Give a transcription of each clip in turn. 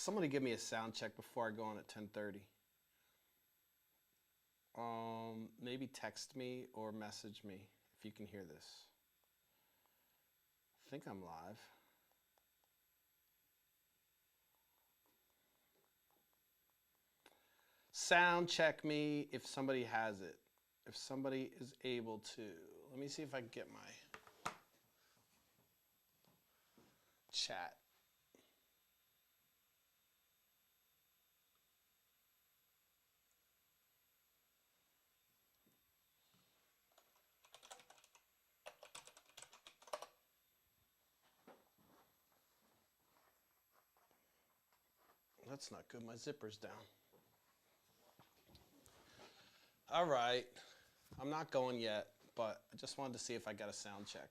Somebody give me a sound check before I go on at 10:30. Maybe text me or message me if you can hear this. I think I'm live. Sound check me if somebody has it. If somebody is able to. Let me see if I can get my chat. That's not good. My zipper's down. All right. I'm not going yet, but I just wanted to see if I got a sound check.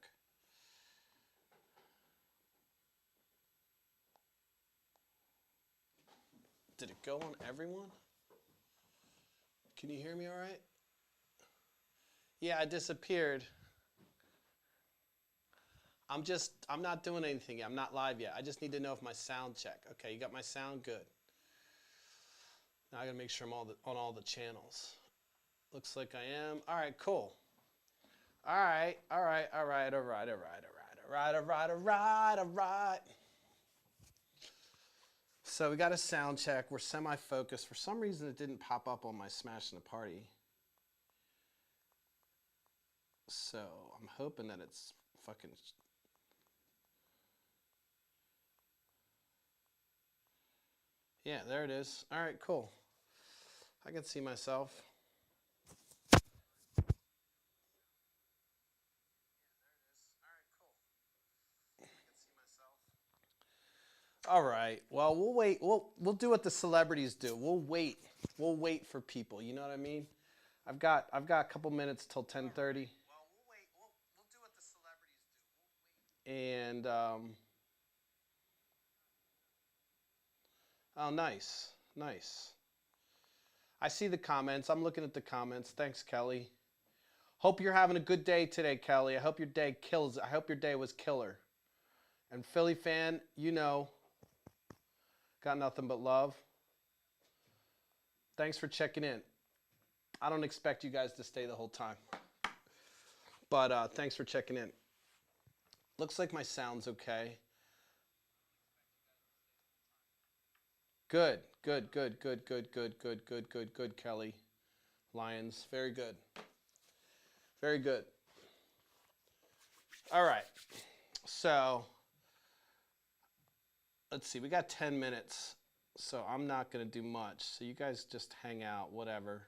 Did it go on everyone? Can you hear me all right? Yeah, I disappeared. I'm not doing anything yet. I'm not live yet. I just need to know if my sound check. Okay, you got my sound? Good. Now I gotta make sure I'm on all the channels. Looks like I am. All right, cool. All right. So we got a sound check. We're semi-focused. For some reason, it didn't pop up on my Smashing the Party. So I'm hoping that it's fucking... Yeah, there it is. All right, cool. I can see myself. All right. Well, we'll wait. We'll do what the celebrities do. We'll wait. We'll wait for people. You know what I mean? I've got a couple minutes till 10:30. Well, we'll wait. We'll do what the celebrities do. We'll wait. And oh, nice, nice. I see the comments. I'm looking at the comments. Thanks, Kelly. Hope you're having a good day today, Kelly. I hope your day kills. I hope your day was killer. And Philly fan, you know, got nothing but love. Thanks for checking in. I don't expect you guys to stay the whole time. But thanks for checking in. Looks like my sound's okay. Good, Kelly. Lions, very good. Very good. All right. So, let's see. We got 10 minutes. So I'm not going to do much. So you guys just hang out, whatever.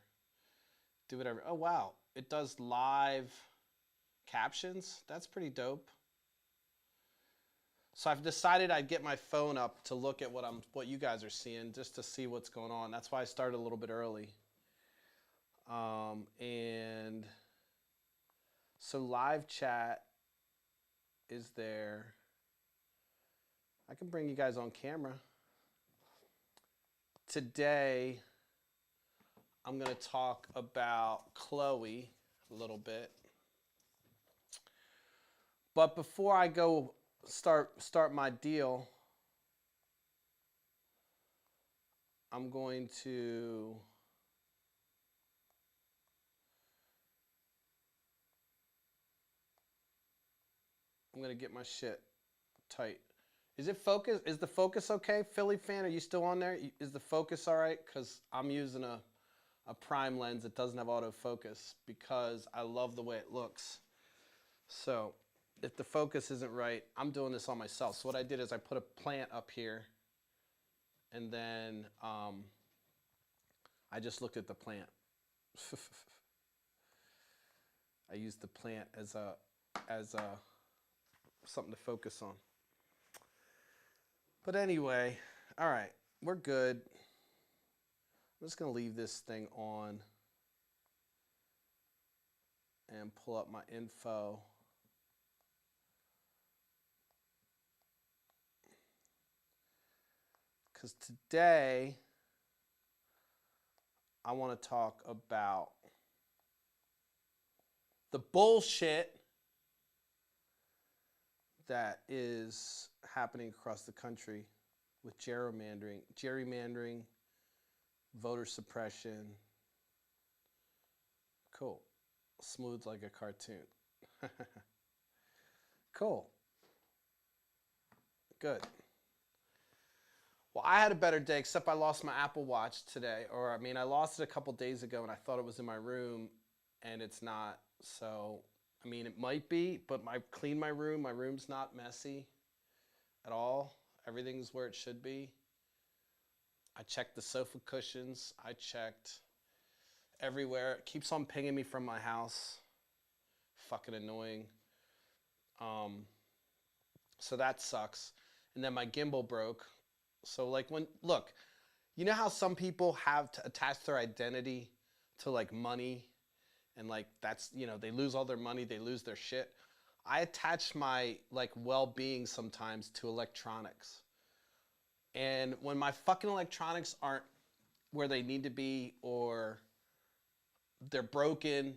Do whatever. Oh, wow. It does live captions. That's pretty dope. So I've decided I'd get my phone up to look at what you guys are seeing, just to see what's going on. That's why I started a little bit early. And so live chat is there. I can bring you guys on camera. Today, I'm going to talk about Chloe a little bit. But before I go start my deal, I'm going to get my shit tight. Is it focus? Is the focus okay? Philly fan, are you still on there? Is the focus all right? Because I'm using a prime lens that doesn't have autofocus because I love the way it looks. So if the focus isn't right, I'm doing this on myself. So what I did is I put a plant up here, and then I just looked at the plant. I used the plant as something to focus on. But anyway, all right, we're good. I'm just going to leave this thing on and pull up my info. Because today, I want to talk about the bullshit that is happening across the country with gerrymandering, voter suppression. Cool. Smooth like a cartoon. Cool. Good. Well, I had a better day, except I lost my Apple Watch today. Or, I mean, I lost it a couple days ago, and I thought it was in my room, and it's not. So, I mean, it might be, but I cleaned my room. My room's not messy at all. Everything's where it should be. I checked the sofa cushions. I checked everywhere. It keeps on pinging me from my house. Fucking annoying. So that sucks. And then my gimbal broke. So like look, you know how some people have to attach their identity to like money, and like that's, you know, they lose all their money, they lose their shit. I attach my like well-being sometimes to electronics. And when my fucking electronics aren't where they need to be, or they're broken,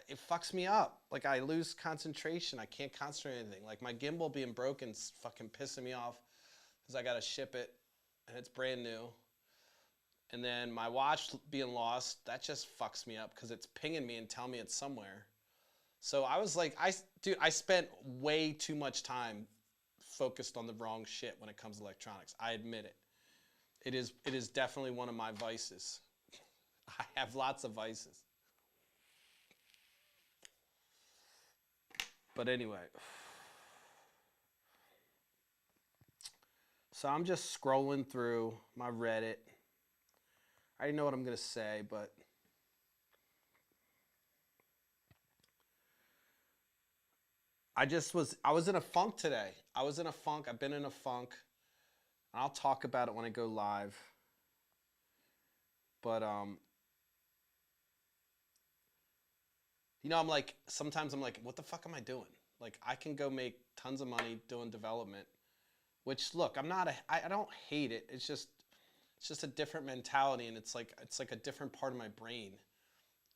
it fucks me up. Like I lose concentration. I can't concentrate on anything. Like my gimbal being broken's fucking pissing me off because I gotta ship it and it's brand new. And then my watch being lost, that just fucks me up because it's pinging me and telling me it's somewhere. So I was like, dude, I spent way too much time focused on the wrong shit when it comes to electronics. I admit it. It is definitely one of my vices. I have lots of vices. But anyway, so I'm just scrolling through my Reddit. I already know what I'm going to say, but I was in a funk today. I was in a funk. I've been in a funk. I'll talk about it when I go live. But, you know, sometimes I'm like, what the fuck am I doing? Like, I can go make tons of money doing development, which, look, I don't hate it. It's just a different mentality, and it's like a different part of my brain.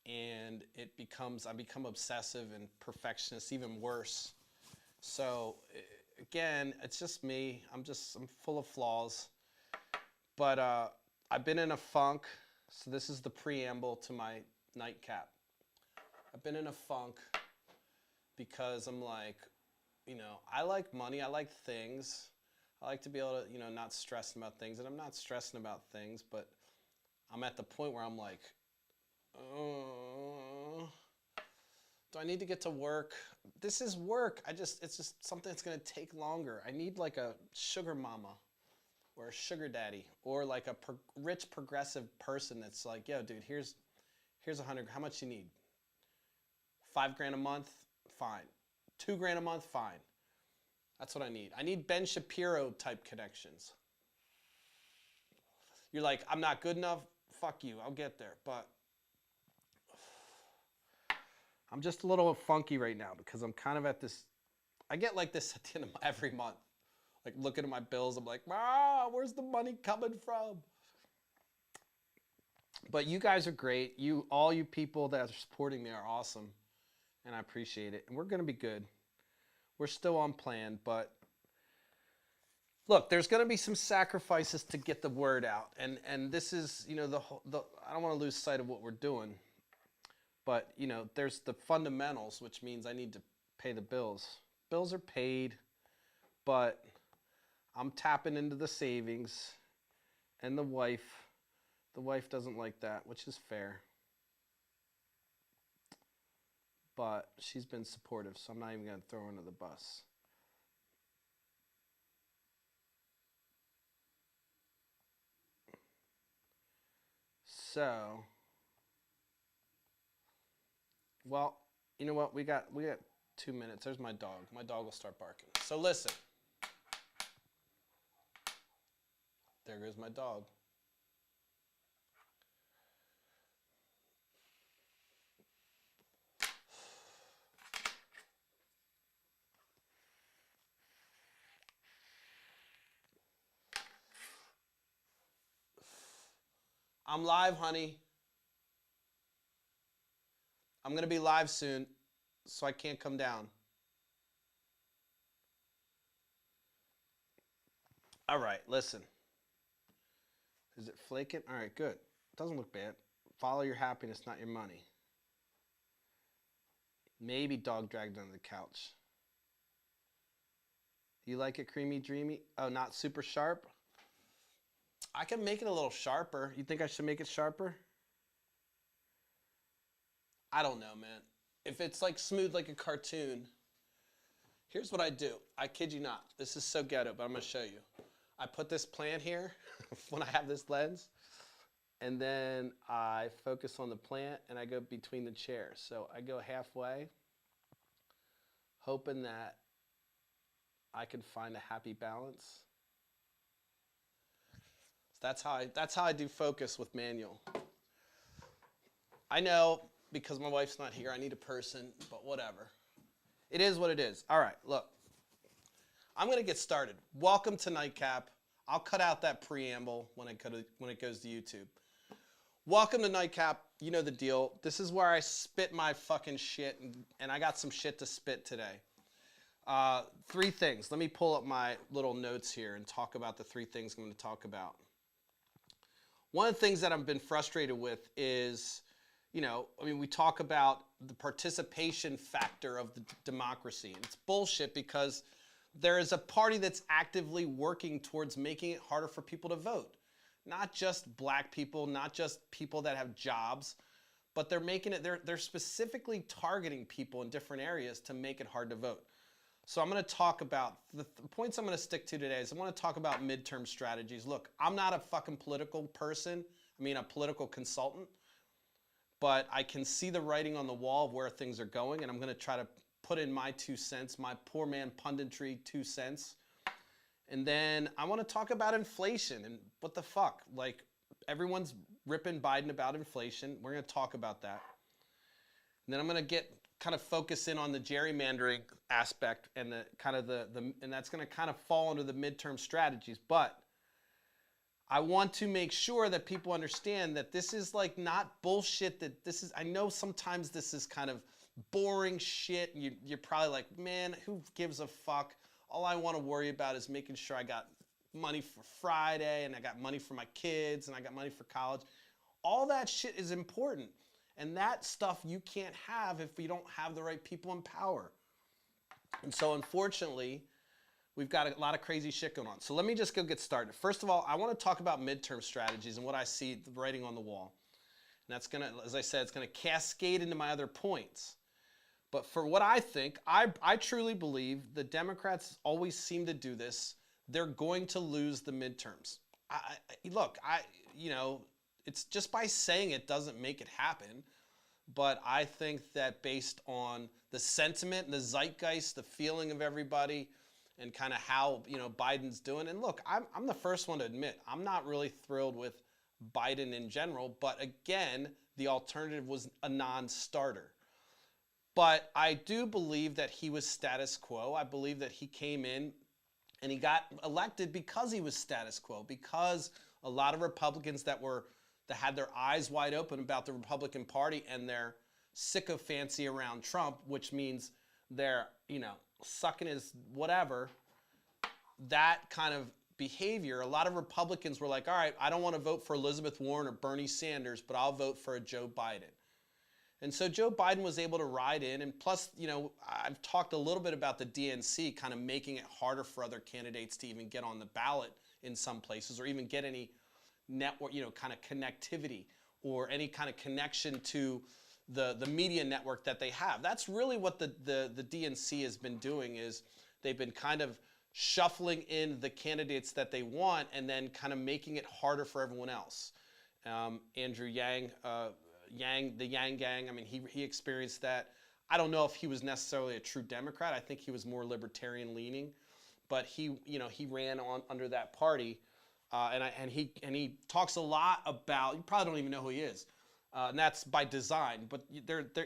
And I become obsessive and perfectionist, even worse. So again, it's just me. I'm full of flaws. But I've been in a funk, so this is the preamble to my nightcap. I've been in a funk because I'm like, you know, I like money, I like things. I like to be able to, you know, not stress about things, and I'm not stressing about things, but I'm at the point where I'm like, do I need to get to work? This is work. It's just something that's gonna take longer. I need like a sugar mama or a sugar daddy, or like a rich progressive person that's like, yo, dude, here's $100. How much you need? $5,000 a month? Fine. $2,000 a month? Fine. That's what I need. I need Ben Shapiro type connections. You're like, I'm not good enough? Fuck you. I'll get there. But I'm just a little funky right now because I'm kind of at this. I get like this at the end of every month. Like looking at my bills, I'm like, where's the money coming from? But you guys are great. All you people that are supporting me are awesome. And I appreciate it. And we're going to be good. We're still on plan, but look, there's going to be some sacrifices to get the word out. And this is, you know, I don't want to lose sight of what we're doing. But, you know, there's the fundamentals, which means I need to pay the bills. Bills are paid, but I'm tapping into the savings. And the wife doesn't like that, which is fair. But she's been supportive, so I'm not even going to throw her under the bus. So, well, you know what? We got 2 minutes. There's my dog. My dog will start barking. So listen. There goes my dog. I'm live, honey. I'm going to be live soon, so I can't come down. All right, listen. Is it flaking? All right, good. Doesn't look bad. Follow your happiness, not your money. Maybe dog dragged under the couch. You like it creamy, dreamy? Oh, not super sharp? I can make it a little sharper. You think I should make it sharper? I don't know, man. If it's like smooth like a cartoon, here's what I do. I kid you not. This is so ghetto, but I'm going to show you. I put this plant here when I have this lens, and then I focus on the plant, and I go between the chairs. So I go halfway, hoping that I can find a happy balance. So that's how I do focus with manual. I know because my wife's not here, I need a person, but whatever. It is what it is. All right, look. I'm going to get started. Welcome to Nightcap. I'll cut out that preamble when it goes to YouTube. Welcome to Nightcap. You know the deal. This is where I spit my fucking shit, and I got some shit to spit today. 3 things. Let me pull up my little notes here and talk about the 3 things I'm going to talk about. One of the things that I've been frustrated with is, we talk about the participation factor of the democracy. And it's bullshit because there is a party that's actively working towards making it harder for people to vote. Not just black people, not just people that have jobs, but they're making it, they're specifically targeting people in different areas to make it hard to vote. So I'm going to talk about, the points I'm going to stick to today is I want to talk about midterm strategies. Look, I'm not a fucking political person, a political consultant, but I can see the writing on the wall of where things are going, and I'm going to try to put in my 2 cents, my poor man punditry 2 cents. And then I want to talk about inflation and what the fuck. Like, everyone's ripping Biden about inflation. We're going to talk about that. And then I'm going to kind of focus in on the gerrymandering aspect and and that's going to kind of fall under the midterm strategies. But I want to make sure that people understand that this is like not bullshit. I know sometimes this is kind of boring shit. You're probably like, man, who gives a fuck? All I want to worry about is making sure I got money for Friday, and I got money for my kids, and I got money for college. All that shit is important. And that stuff you can't have if you don't have the right people in power. And so unfortunately, we've got a lot of crazy shit going on. So let me just go get started. First of all, I want to talk about midterm strategies and what I see the writing on the wall. And that's going to, as I said, it's going to cascade into my other points. But for what I think, I truly believe the Democrats always seem to do this. They're going to lose the midterms. It's just by saying it doesn't make it happen. But I think that based on the sentiment and the zeitgeist, the feeling of everybody, and kind of how Biden's doing. And look, I'm the first one to admit I'm not really thrilled with Biden in general. But again, the alternative was a non-starter. But I do believe that he was status quo. I believe that he came in and he got elected because he was status quo, because a lot of Republicans that had their eyes wide open about the Republican Party and their sycophancy around Trump, which means they're, sucking his whatever, that kind of behavior. A lot of Republicans were like, all right, I don't want to vote for Elizabeth Warren or Bernie Sanders, but I'll vote for a Joe Biden. And so Joe Biden was able to ride in, and plus, I've talked a little bit about the DNC kind of making it harder for other candidates to even get on the ballot in some places, or even get any network, kind of connectivity or any kind of connection to the media network that they have. That's really what the DNC has been doing, is they've been kind of shuffling in the candidates that they want and then kind of making it harder for everyone else. Andrew Yang, the Yang Gang, he experienced that. I don't know if he was necessarily a true Democrat. I think he was more libertarian leaning, but he ran under that party. And he talks a lot about, you probably don't even know who he is, and that's by design, but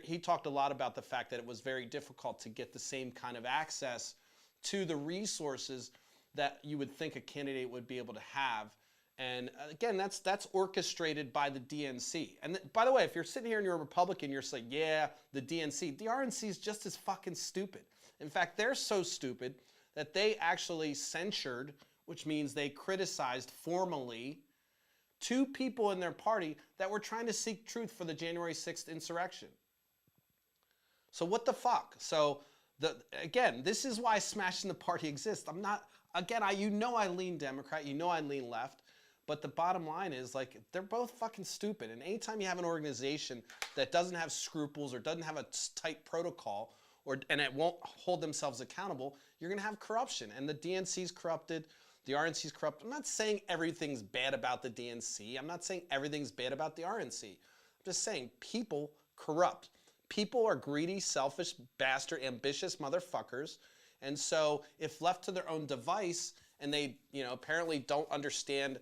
he talked a lot about the fact that it was very difficult to get the same kind of access to the resources that you would think a candidate would be able to have. And again, that's orchestrated by the DNC. And by the way, if you're sitting here and you're a Republican, you're saying, yeah, the DNC. The RNC is just as fucking stupid. In fact, they're so stupid that they actually censured, which means they criticized formally two people in their party that were trying to seek truth for the January 6th insurrection. So what the fuck? So again, this is why smashing the party exists. I'm not, again, you know I lean Democrat, you know I lean left, but the bottom line is, like, they're both fucking stupid. And anytime you have an organization that doesn't have scruples or doesn't have a tight protocol, and it won't hold themselves accountable, you're gonna have corruption. And the DNC's corrupted, the RNC's corrupt. I'm not saying everything's bad about the DNC. I'm not saying everything's bad about the RNC. I'm just saying people corrupt. People are greedy, selfish, bastard, ambitious motherfuckers. And so if left to their own device, and they, apparently don't understand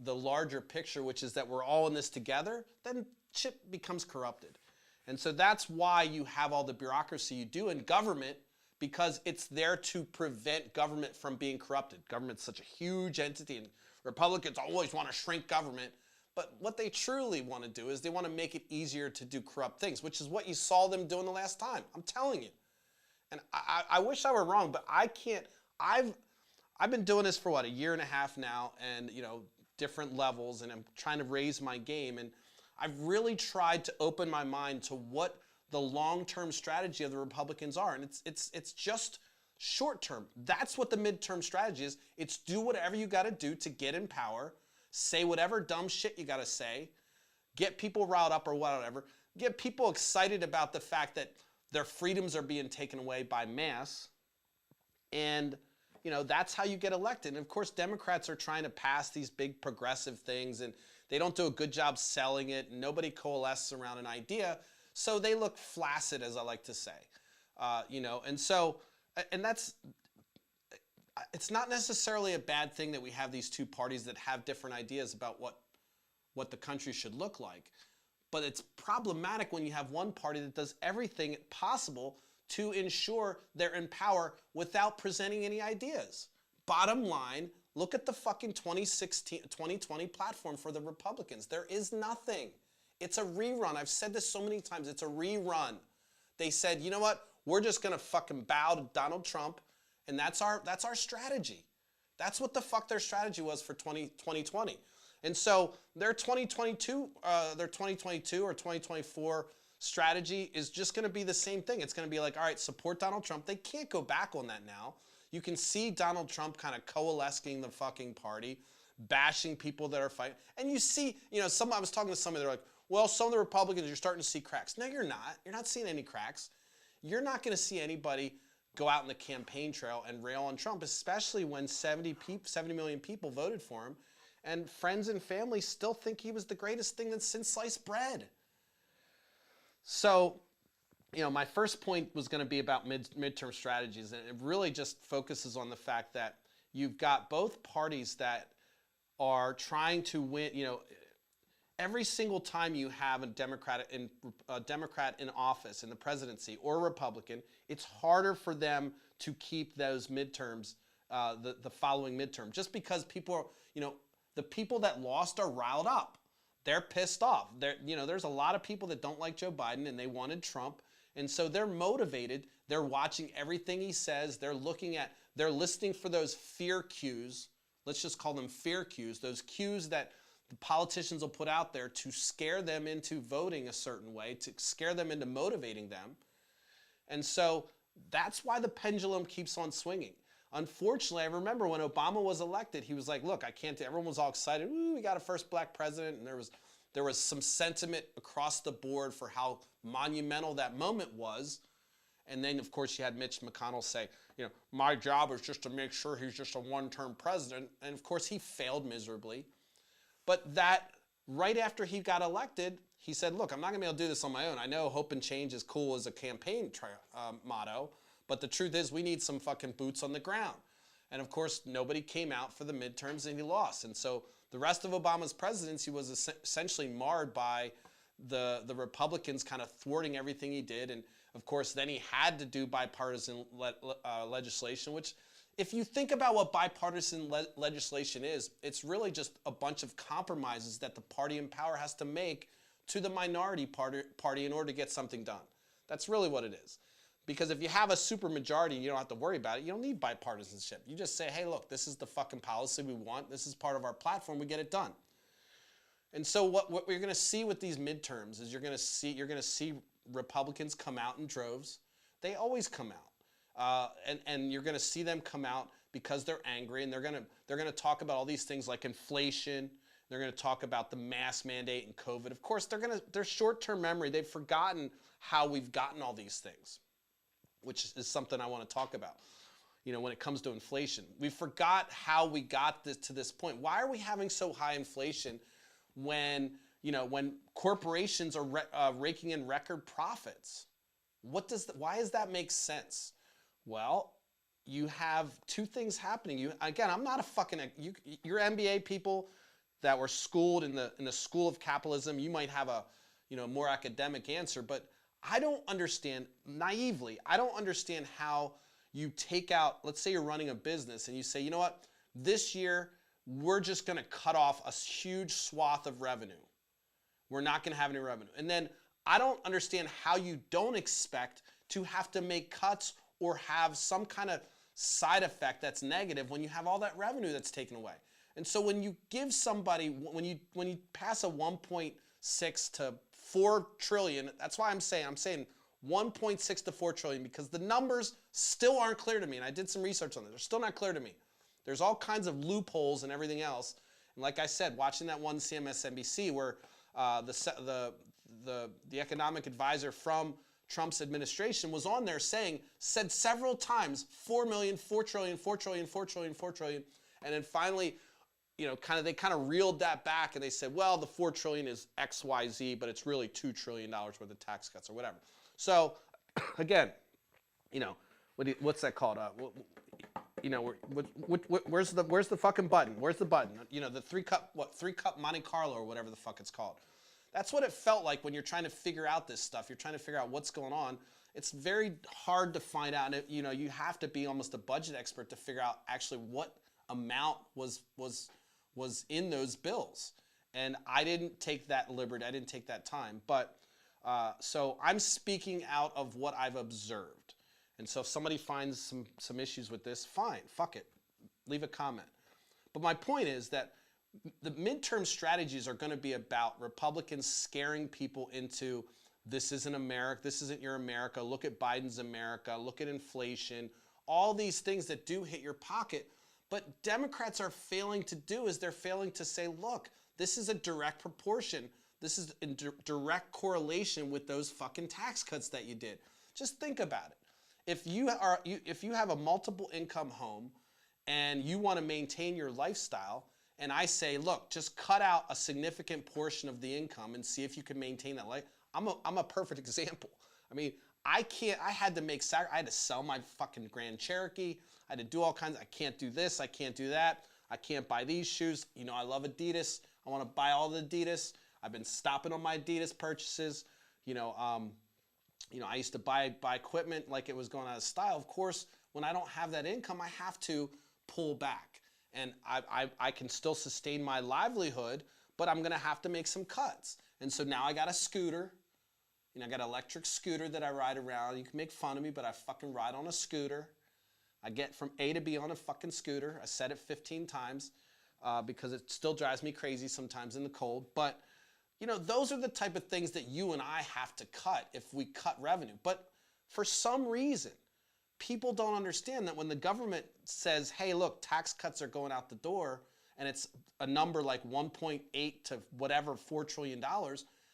the larger picture, which is that we're all in this together, then shit becomes corrupted. And so that's why you have all the bureaucracy you do in government, because it's there to prevent government from being corrupted. Government's such a huge entity, and Republicans always want to shrink government. But what they truly want to do is they want to make it easier to do corrupt things, which is what you saw them doing the last time. I'm telling you. And I wish I were wrong, but I can't. I've been doing this for, what, a year and a half now, and, different levels, and I'm trying to raise my game. And I've really tried to open my mind to what the long-term strategy of the Republicans are. And it's just short-term. That's what the midterm strategy is. It's do whatever you got to do to get in power, say whatever dumb shit you got to say, get people riled up or whatever, get people excited about the fact that their freedoms are being taken away by mass. And, that's how you get elected. And of course, Democrats are trying to pass these big progressive things, and they don't do a good job selling it. And nobody coalesces around an idea. So they look flaccid, as I like to say, and so, and that's, it's not necessarily a bad thing that we have these two parties that have different ideas about what the country should look like. But it's problematic when you have one party that does everything possible to ensure they're in power without presenting any ideas. Bottom line, look at the fucking 2020 platform for the Republicans. There is nothing. It's a rerun. I've said this so many times. It's a rerun. They said, you know what? We're just going to fucking bow to Donald Trump, and that's our strategy. That's what the fuck their strategy was for 2020. And so their 2022 or 2024 strategy is just going to be the same thing. It's going to be like, all right, support Donald Trump. They can't go back on that now. You can see Donald Trump kind of coalescing the fucking party, bashing people that are fighting. And you see, I was talking to somebody, they're like, well, some of the Republicans, you're starting to see cracks. No, you're not. You're not seeing any cracks. You're not going to see anybody go out in the campaign trail and rail on Trump, especially when 70 million people voted for him, and friends and family still think he was the greatest thing that's since sliced bread. So, my first point was going to be about midterm strategies, and it really just focuses on the fact that you've got both parties that are trying to win. Every single time you have a Democrat in office in the presidency or a Republican, it's harder for them to keep those midterms, the following midterm, just because people are, the people that lost are riled up. They're pissed off. There's a lot of people that don't like Joe Biden and they wanted Trump. And so they're motivated. They're watching everything he says. They're listening for those fear cues. Let's just call them fear cues. Those cues that the politicians will put out there to scare them into voting a certain way, to scare them into motivating them. And so that's why the pendulum keeps on swinging. Unfortunately, I remember when Obama was elected, he was like, look, I can't do, everyone was all excited. Ooh, we got a first black president. And there was some sentiment across the board for how monumental that moment was. And then, of course, you had Mitch McConnell say, my job is just to make sure he's just a one-term president. And of course, he failed miserably. But that right after he got elected, he said, look, I'm not going to be able to do this on my own. I know hope and change is cool as a campaign motto. But the truth is we need some fucking boots on the ground. And of course, nobody came out for the midterms and he lost. And so the rest of Obama's presidency was essentially marred by the Republicans kind of thwarting everything he did. And of course, then he had to do bipartisan legislation, which if you think about what bipartisan legislation is, it's really just a bunch of compromises that the party in power has to make to the minority party in order to get something done. That's really what it is. Because if you have a super majority and you don't have to worry about it, you don't need bipartisanship. You just say, hey, look, this is the fucking policy we want. This is part of our platform. We get it done. And so what we're going to see with these midterms is you're going to see Republicans come out in droves. They always come out. And you're going to see them come out because they're angry, and they're going to talk about all these things like inflation. They're going to talk about the mask mandate and COVID. Of course, they're short-term memory. They've forgotten how we've gotten all these things, which is something I want to talk about. You know, when it comes to inflation, we forgot how we got to this point. Why are we having so high inflation when corporations are raking in record profits? Why does that make sense? Well, you have two things happening. Again, I'm not a fucking, you're MBA people that were schooled in the school of capitalism. You might have a more academic answer, but I don't understand, naively, I don't understand how you take out, let's say you're running a business and you say, you know what, this year we're just going to cut off a huge swath of revenue. We're not going to have any revenue. And then I don't understand how you don't expect to have to make cuts or have some kind of side effect that's negative when you have all that revenue that's taken away. And so when you give somebody, when you pass a 1.6 to 4 trillion, that's why I'm saying 1.6 to 4 trillion, because the numbers still aren't clear to me. And I did some research on this. They're still not clear to me. There's all kinds of loopholes and everything else. And like I said, watching that one CMSNBC where the economic advisor from Trump's administration was on there said several times 4 million, 4 trillion, 4 trillion, 4 trillion, 4 trillion. And then finally, they kind of reeled that back and they said, well, the 4 trillion is XYZ, but it's really $2 trillion worth of tax cuts or whatever. So again, what's that called? Where's the fucking button? Where's the button? The three cup Monte Carlo or whatever the fuck it's called. That's what it felt like when you're trying to figure out this stuff. You're trying to figure out what's going on. It's very hard to find out. And you have to be almost a budget expert to figure out actually what amount was in those bills. And I didn't take that liberty. I didn't take that time. But so I'm speaking out of what I've observed. And so if somebody finds some issues with this, fine, fuck it. Leave a comment. But my point is that the midterm strategies are going to be about Republicans scaring people into, this isn't America, this isn't your America, look at Biden's America, look at inflation, all these things that do hit your pocket. But Democrats are failing to do is they're failing to say, look, this is a direct proportion. This is in direct correlation with those fucking tax cuts that you did. Just think about it. If you have a multiple income home and you want to maintain your lifestyle, and I say, look, just cut out a significant portion of the income and see if you can maintain that life. I'm a perfect example. I mean, I had to sell my fucking Grand Cherokee. I had to do all kinds. I can't do this. I can't do that. I can't buy these shoes. I love Adidas. I want to buy all the Adidas. I've been stopping on my Adidas purchases. I used to buy equipment like it was going out of style. Of course, when I don't have that income, I have to pull back. And I can still sustain my livelihood, but I'm going to have to make some cuts. And so now I got a scooter. I got an electric scooter that I ride around. You can make fun of me, but I fucking ride on a scooter. I get from A to B on a fucking scooter. I said it 15 times because it still drives me crazy sometimes in the cold. But, those are the type of things that you and I have to cut if we cut revenue. But for some reason, people don't understand that when the government says, hey, look, tax cuts are going out the door, and it's a number like 1.8 to whatever, $4 trillion,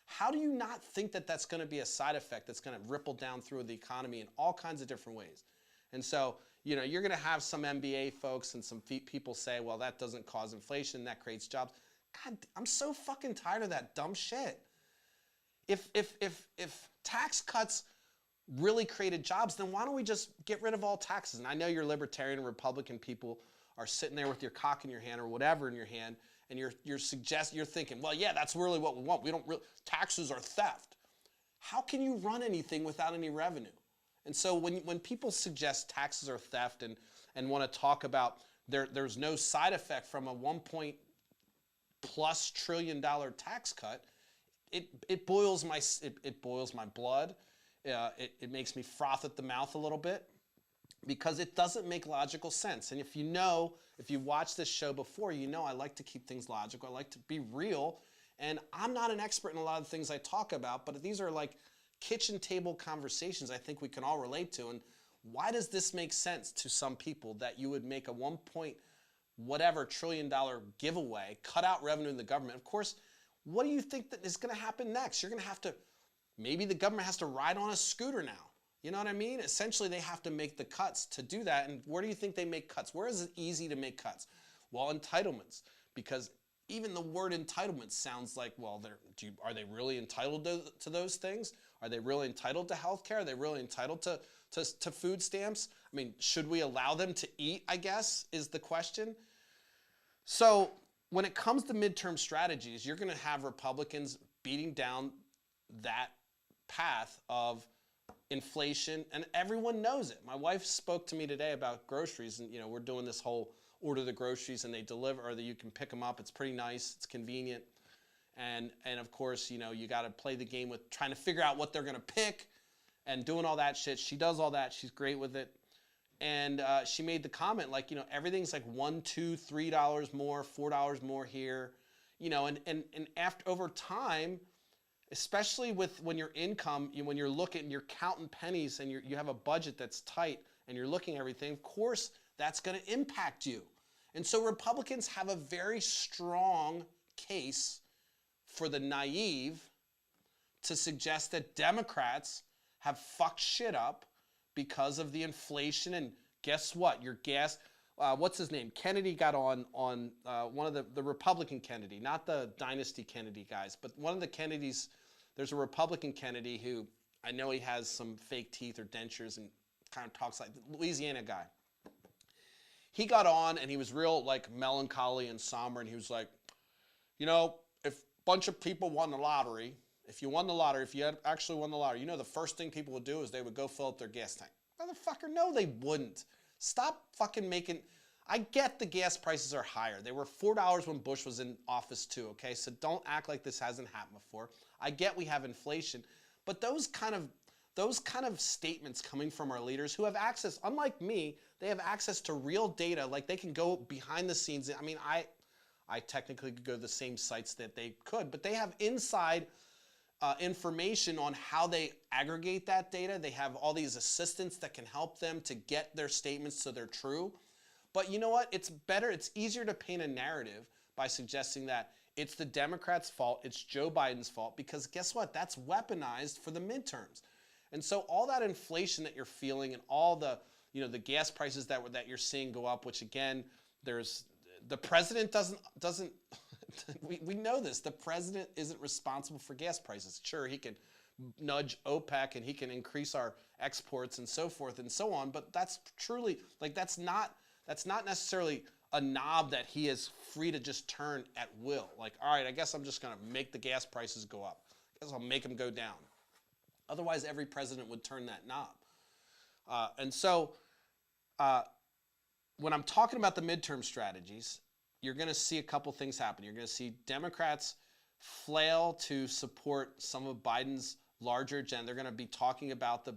how do you not think that that's going to be a side effect that's going to ripple down through the economy in all kinds of different ways? And so, you're going to have some MBA folks and some people say, well, that doesn't cause inflation, that creates jobs. God, I'm so fucking tired of that dumb shit. If tax cuts really created jobs, then why don't we just get rid of all taxes? And I know your libertarian and Republican people are sitting there with your cock in your hand or whatever in your hand, and you're thinking, well, yeah, that's really what we want. Taxes are theft. How can you run anything without any revenue? And so when people suggest taxes are theft and want to talk about there's no side effect from a $1+ trillion tax cut, it boils my blood. it makes me froth at the mouth a little bit because it doesn't make logical sense. And if you watched this show before, you know I like to keep things logical. I like to be real. And I'm not an expert in a lot of things I talk about, but these are like kitchen table conversations I think we can all relate to. And why does this make sense to some people that you would make a whatever trillion dollar giveaway, cut out revenue in the government? Of course, what do you think that is going to happen next? You're going to have to, maybe the government has to ride on a scooter now. You know what I mean? Essentially, they have to make the cuts to do that. And where do you think they make cuts? Where is it easy to make cuts? Well, entitlements, because even the word entitlement sounds like, well, are they really entitled to those things? Are they really entitled to health care? Are they really entitled to food stamps? I mean, should we allow them to eat, I guess, is the question. So when it comes to midterm strategies, you're going to have Republicans beating down that path of inflation, and everyone knows it. My wife spoke to me today about groceries, and we're doing this whole order the groceries and they deliver, or that you can pick them up. It's pretty nice. It's convenient. And of course, you got to play the game with trying to figure out what they're going to pick and doing all that shit. She does all that. She's great with it. And she made the comment like, everything's like $1, $2, $3 more, $4 more here, and after over time, especially when your income, when you're looking, you're counting pennies and you have a budget that's tight and you're looking at everything, of course, that's going to impact you. And so Republicans have a very strong case for the naive to suggest that Democrats have fucked shit up because of the inflation. And guess what? Your gas, what's his name? Kennedy got on one of the Republican Kennedy, not the Dynasty Kennedy guys, but one of the Kennedys. There's a Republican Kennedy who I know he has some fake teeth or dentures and kind of talks like the Louisiana guy. He got on and he was real like melancholy and somber, and he was like, if a bunch of people won the lottery, if you had actually won the lottery, the first thing people would do is they would go fill up their gas tank. Motherfucker, no, they wouldn't. Stop fucking making. I get the gas prices are higher. They were $4 when Bush was in office too, okay? So don't act like this hasn't happened before. I get we have inflation, but those kind of statements coming from our leaders who have access, unlike me, they have access to real data, like they can go behind the scenes. I mean, I technically could go to the same sites that they could, but they have inside information on how they aggregate that data. They have all these assistants that can help them to get their statements so they're true. But you know what? It's easier to paint a narrative by suggesting that it's the Democrats' fault, it's Joe Biden's fault, because guess what? That's weaponized for the midterms. And so all that inflation that you're feeling and all the, the gas prices that you're seeing go up, which again, the president doesn't we know this. The president isn't responsible for gas prices. Sure, he can nudge OPEC and he can increase our exports and so forth and so on, but that's truly, like, that's not necessarily a knob that he is free to just turn at will. Like, all right, I guess I'm just going to make the gas prices go up. I guess I'll make them go down. Otherwise, every president would turn that knob. And so when I'm talking about the midterm strategies, you're going to see a couple things happen. You're going to see Democrats flail to support some of Biden's larger agenda. They're going to be talking about the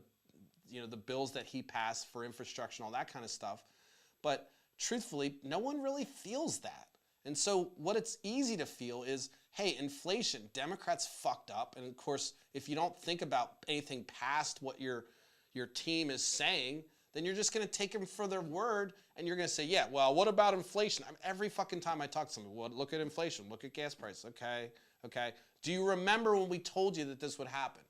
bills that he passed for infrastructure and all that kind of stuff. But truthfully, no one really feels that. And so what it's easy to feel is, hey, inflation, Democrats fucked up. And of course, if you don't think about anything past what your team is saying, then you're just going to take them for their word, and you're going to say, yeah, well, what about inflation? Every fucking time I talk to somebody, well, look at inflation, look at gas prices. Okay. Do you remember when we told you that this would happen?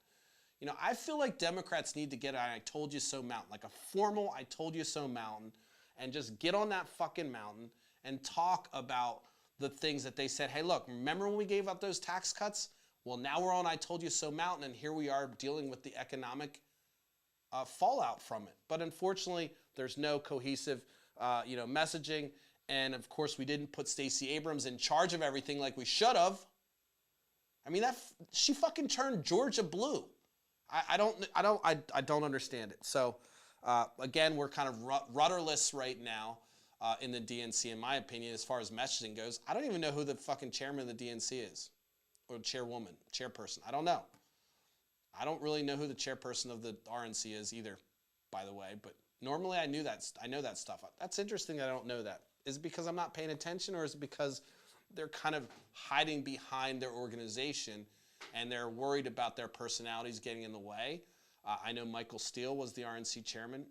I feel like Democrats need to get an I told you so mountain, like a formal I told you so mountain, and just get on that fucking mountain and talk about the things that they said. Hey, look, remember when we gave up those tax cuts? Well, now we're on I told you so mountain, and here we are dealing with the economic fallout from it. But unfortunately, there's no cohesive messaging. And of course, we didn't put Stacey Abrams in charge of everything like we should have. I mean, she fucking turned Georgia blue. I don't understand it. So again, we're kind of rudderless right now in the DNC, in my opinion, as far as messaging goes. I don't even know who the fucking chairman of the DNC is, or chairwoman, chairperson. I don't know. I don't really know who the chairperson of the RNC is either, by the way, but normally I know that stuff. That's interesting that I don't know that. Is it because I'm not paying attention, or is it because they're kind of hiding behind their organization and they're worried about their personalities getting in the way? I know Michael Steele was the RNC chairman.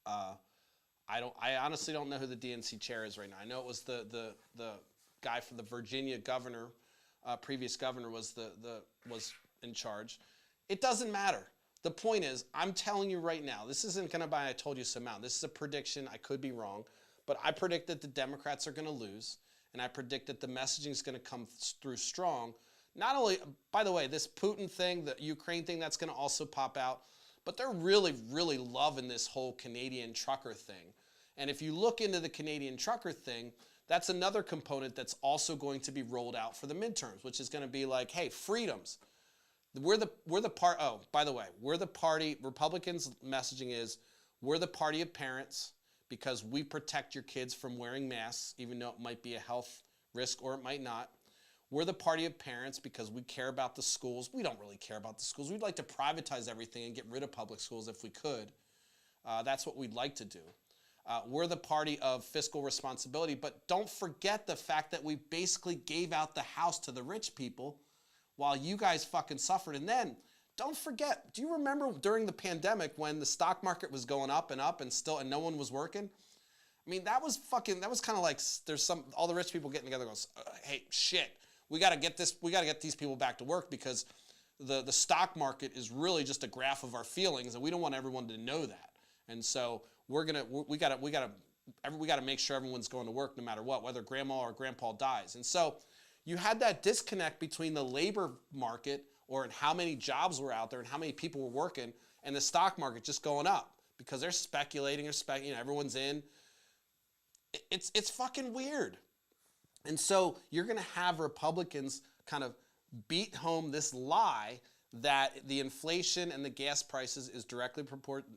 I honestly don't know who the DNC chair is right now. I know it was the guy from the Virginia governor, previous governor was in charge. It doesn't matter. The point is, I'm telling you right now, this isn't going to be I told you so amount. This is a prediction. I could be wrong, but I predict that the Democrats are going to lose, and I predict that the messaging is going to come through strong. Not only, by the way, this Putin thing, the Ukraine thing, that's going to also pop out, but they're really, really loving this whole Canadian trucker thing. And if you look into the Canadian trucker thing, that's another component that's also going to be rolled out for the midterms, which is going to be like, hey, freedoms. We're the part. Oh, by the way, we're the party. Republicans' messaging is we're the party of parents because we protect your kids from wearing masks, even though it might be a health risk or it might not. We're the party of parents because we care about the schools. We don't really care about the schools. We'd like to privatize everything and get rid of public schools if we could. That's what we'd like to do. We're the party of fiscal responsibility, but don't forget the fact that we basically gave out the house to the rich people while you guys fucking suffered. And then, don't forget, do you remember during the pandemic when the stock market was going up and no one was working? I mean, that was kind of like all the rich people getting together going, hey, shit, we got to get these people back to work because the stock market is really just a graph of our feelings and we don't want everyone to know that. And so we got to make sure everyone's going to work no matter what, whether grandma or grandpa dies. And so you had that disconnect between the labor market or how many jobs were out there and how many people were working and the stock market just going up because they're speculating everyone's in. It's fucking weird. And so you're going to have Republicans kind of beat home this lie that the inflation and the gas prices is directly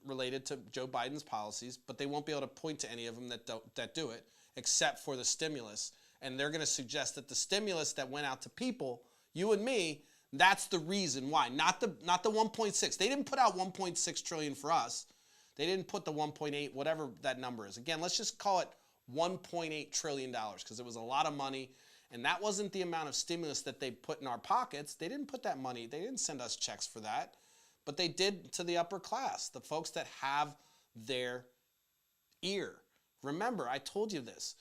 related to Joe Biden's policies, but they won't be able to point to any of them that do it, except for the stimulus. And they're going to suggest that the stimulus that went out to people, you and me, that's the reason why. Not the 1.6. They didn't put out 1.6 trillion for us. They didn't put the 1.8, whatever that number is. Again, let's just call it $1.8 trillion because it was a lot of money. And that wasn't the amount of stimulus that they put in our pockets. They didn't put that money. They didn't send us checks for that. But they did to the upper class, the folks that have their ear. Remember, I told you this.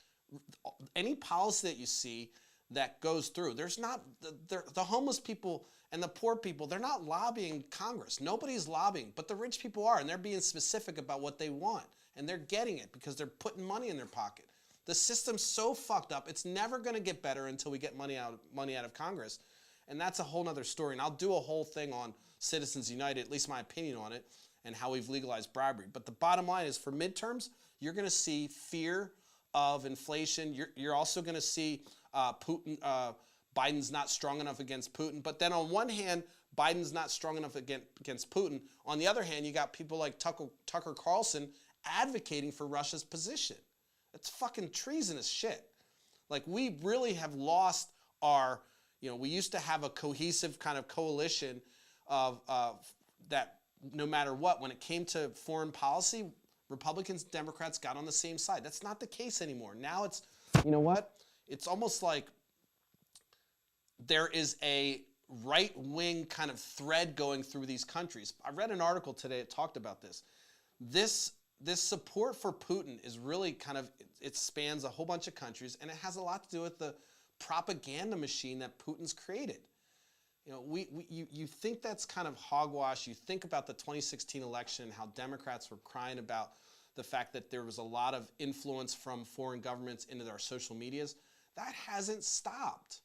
Any policy that you see that goes through, there's not the homeless people and the poor people, they're not lobbying Congress. Nobody's lobbying, but the rich people are, and they're being specific about what they want. And they're getting it because they're putting money in their pocket. The system's so fucked up, it's never going to get better until we get money out of Congress. And that's a whole nother story. And I'll do a whole thing on Citizens United, at least my opinion on it, and how we've legalized bribery. But the bottom line is for midterms, you're going to see fear of inflation. You're also going to see Putin, Biden's not strong enough against Putin. But then on one hand, Biden's not strong enough against Putin. On the other hand, you got people like Tucker Carlson advocating for Russia's position. It's fucking treasonous shit. Like, we really have lost our, we used to have a cohesive kind of coalition of that no matter what, when it came to foreign policy, Republicans and Democrats got on the same side. That's not the case anymore. Now it's, you know what? It's almost like there is a right-wing kind of thread going through these countries. I read an article today that talked about this. This support for Putin is really kind of, it spans a whole bunch of countries, and it has a lot to do with the propaganda machine that Putin's created. You think that's kind of hogwash. You think about the 2016 election, how Democrats were crying about the fact that there was a lot of influence from foreign governments into our social medias. That hasn't stopped.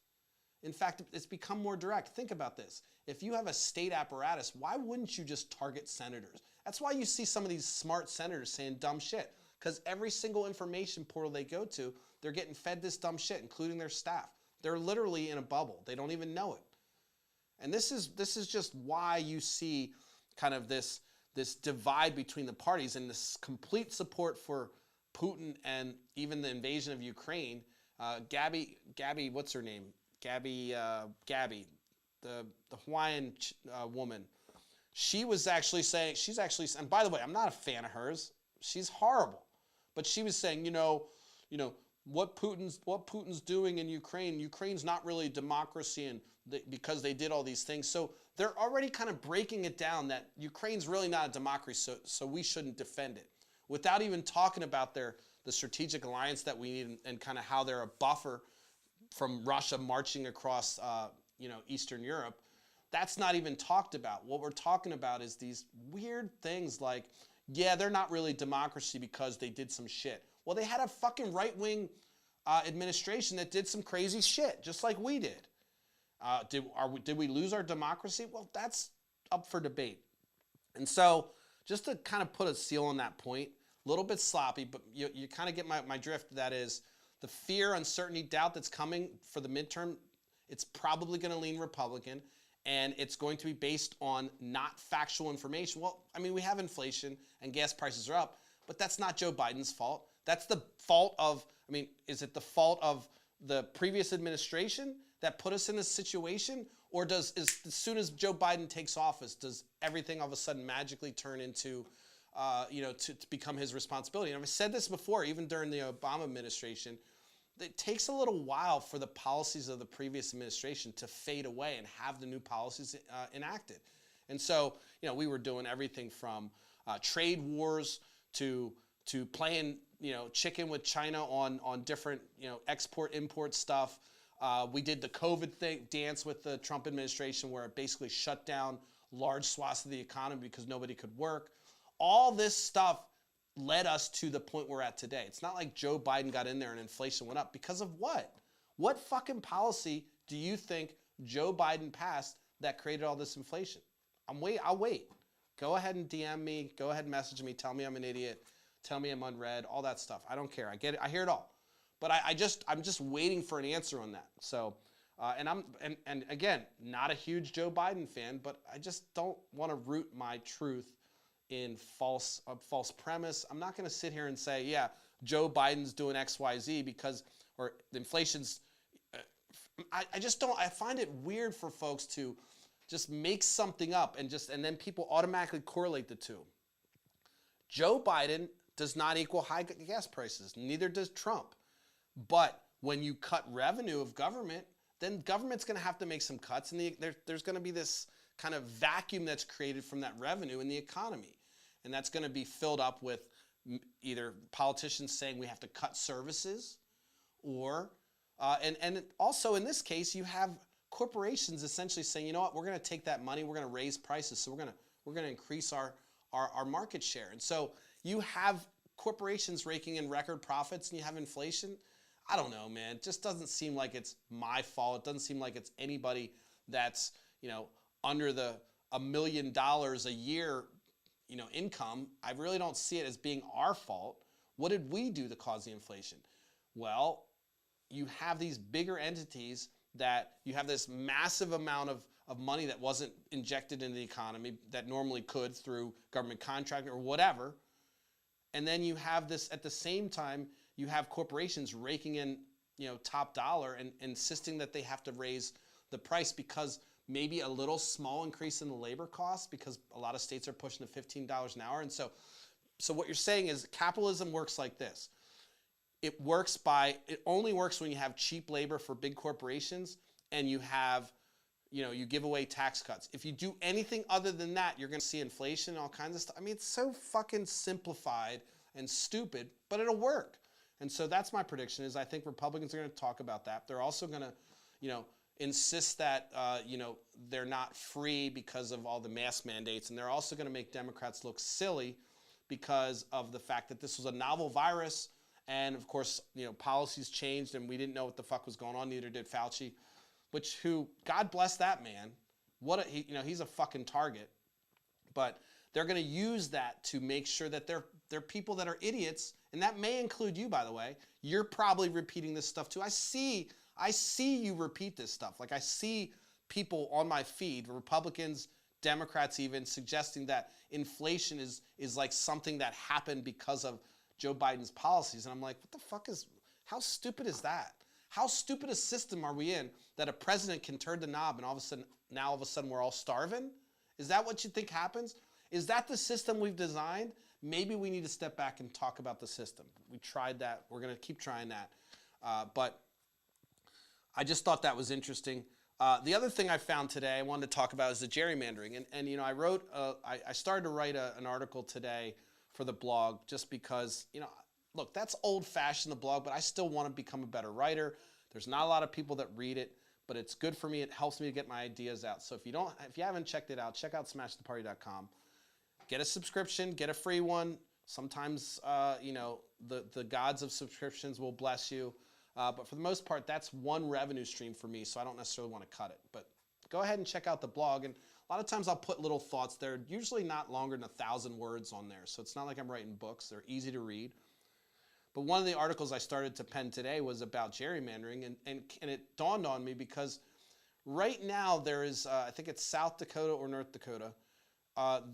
In fact, it's become more direct. Think about this. If you have a state apparatus, why wouldn't you just target senators? That's why you see some of these smart senators saying dumb shit, because every single information portal they go to, they're getting fed this dumb shit, including their staff. They're literally in a bubble. They don't even know it. And this is just why you see kind of this divide between the parties and this complete support for Putin and even the invasion of Ukraine. Gabby, what's her name? Gabby, the Hawaiian woman. she was actually saying, and by the way, I'm not a fan of hers. She's horrible. But she was saying, what Putin's doing in Ukraine's not really democracy, and because they did all these things. So they're already kind of breaking it down that Ukraine's really not a democracy, so we shouldn't defend it, without even talking about the strategic alliance that we need, and kind of how they're a buffer from Russia marching across Eastern Europe. That's not even talked about. What we're talking about is these weird things like, yeah, they're not really democracy because they did some shit. Well, they had a fucking right-wing administration that did some crazy shit, just like we did. Did we lose our democracy? Well, that's up for debate. And so, just to kind of put a seal on that point, a little bit sloppy, but you kind of get my drift. That is, the fear, uncertainty, doubt that's coming for the midterm, it's probably going to lean Republican, and it's going to be based on not factual information. Well, I mean, we have inflation and gas prices are up, but that's not Joe Biden's fault. That's the fault of, is it the fault of the previous administration that put us in this situation? Or as soon as Joe Biden takes office, does everything all of a sudden magically turn into, to become his responsibility? And I've said this before, even during the Obama administration, it takes a little while for the policies of the previous administration to fade away and have the new policies enacted. And so, we were doing everything from trade wars to playing, chicken with China on different, export-import stuff. We did the COVID dance with the Trump administration, where it basically shut down large swaths of the economy because nobody could work. All this stuff led us to the point we're at today. It's not like Joe Biden got in there and inflation went up. Because of what? What fucking policy do you think Joe Biden passed that created all this inflation? I'll wait. Go ahead and DM me. Go ahead and message me. Tell me I'm an idiot. Tell me I'm unread. All that stuff. I don't care. I get it. I hear it all. But I'm just waiting for an answer on that. So, and again, not a huge Joe Biden fan, but I just don't want to root my truth in false premise. I'm not going to sit here and say, yeah, Joe Biden's doing X, Y, Z or the inflation's. I just don't. I find it weird for folks to just make something up and then people automatically correlate the two. Joe Biden does not equal high gas prices. Neither does Trump. But when you cut revenue of government, then government's going to have to make some cuts, and there's going to be this kind of vacuum that's created from that revenue in the economy. And that's going to be filled up with either politicians saying we have to cut services, or, and also in this case, you have corporations essentially saying, you know what, we're going to take that money, we're going to raise prices, so we're going to increase our market share. And so you have corporations raking in record profits, and you have inflation. I don't know, man. It just doesn't seem like it's my fault. It doesn't seem like it's anybody that's, under the $1 million a year, income. I really don't see it as being our fault. What did we do to cause the inflation? Well, you have these bigger entities that you have this massive amount of money that wasn't injected into the economy that normally could through government contracting or whatever. And then you have this, at the same time, you have corporations raking in, top dollar and insisting that they have to raise the price because maybe a little small increase in the labor costs, because a lot of states are pushing to $15 an hour. And so what you're saying is capitalism works like this. It only works when you have cheap labor for big corporations and you have, you give away tax cuts. If you do anything other than that, you're going to see inflation and all kinds of stuff. It's so fucking simplified and stupid, but it'll work. And so that's my prediction, is I think Republicans are going to talk about that. They're also going to, insist that, they're not free because of all the mask mandates. And they're also going to make Democrats look silly because of the fact that this was a novel virus. And of course, policies changed and we didn't know what the fuck was going on. Neither did Fauci, God bless that man. He's a fucking target. But they're going to use that to make sure that they're people that are idiots. And that may include you, by the way. You're probably repeating this stuff too. I see you repeat this stuff. Like, I see people on my feed, Republicans, Democrats even, suggesting that inflation is like something that happened because of Joe Biden's policies. And I'm like, what the fuck how stupid is that? How stupid a system are we in that a president can turn the knob and all of a sudden we're all starving? Is that what you think happens? Is that the system we've designed? Maybe we need to step back and talk about the system. We tried that. We're going to keep trying that. But I just thought that was interesting. The other thing I found today I wanted to talk about is the gerrymandering. And you know, I started to write an article today for the blog just because, you know, look, that's old-fashioned, the blog, but I still want to become a better writer. There's not a lot of people that read it, but it's good for me. It helps me to get my ideas out. So if you haven't checked it out, check out smashtheparty.com. Get a subscription, get a free one. Sometimes, you know, the gods of subscriptions will bless you. But for the most part, that's one revenue stream for me, so I don't necessarily want to cut it. But go ahead and check out the blog. And a lot of times I'll put little thoughts there, usually not longer than 1,000 words on there. So it's not like I'm writing books. They're easy to read. But one of the articles I started to pen today was about gerrymandering, and it dawned on me because right now there is, I think it's South Dakota or North Dakota,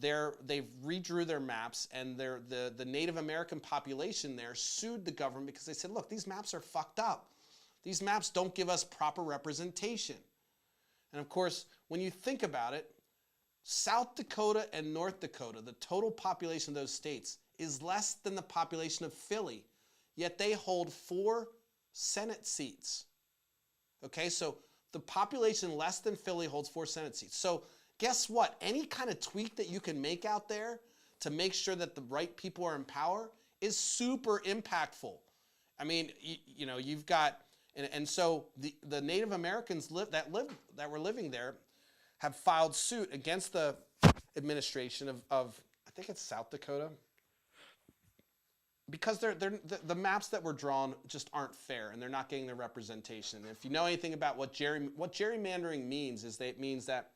they've redrew their maps, and the Native American population there sued the government because they said, look, these maps are fucked up. These maps don't give us proper representation. And of course, when you think about it, South Dakota and North Dakota, the total population of those states, is less than the population of Philly, yet they hold 4 Senate seats. Okay, so the population less than Philly holds 4 Senate seats. So guess what? Any kind of tweak that you can make out there to make sure that the right people are in power is super impactful. I mean, you know, you've got, and so the Native Americans that were living there have filed suit against the administration of I think it's South Dakota, because the maps that were drawn just aren't fair, and they're not getting the representation. And if you know anything about what gerrymandering means, is that it means that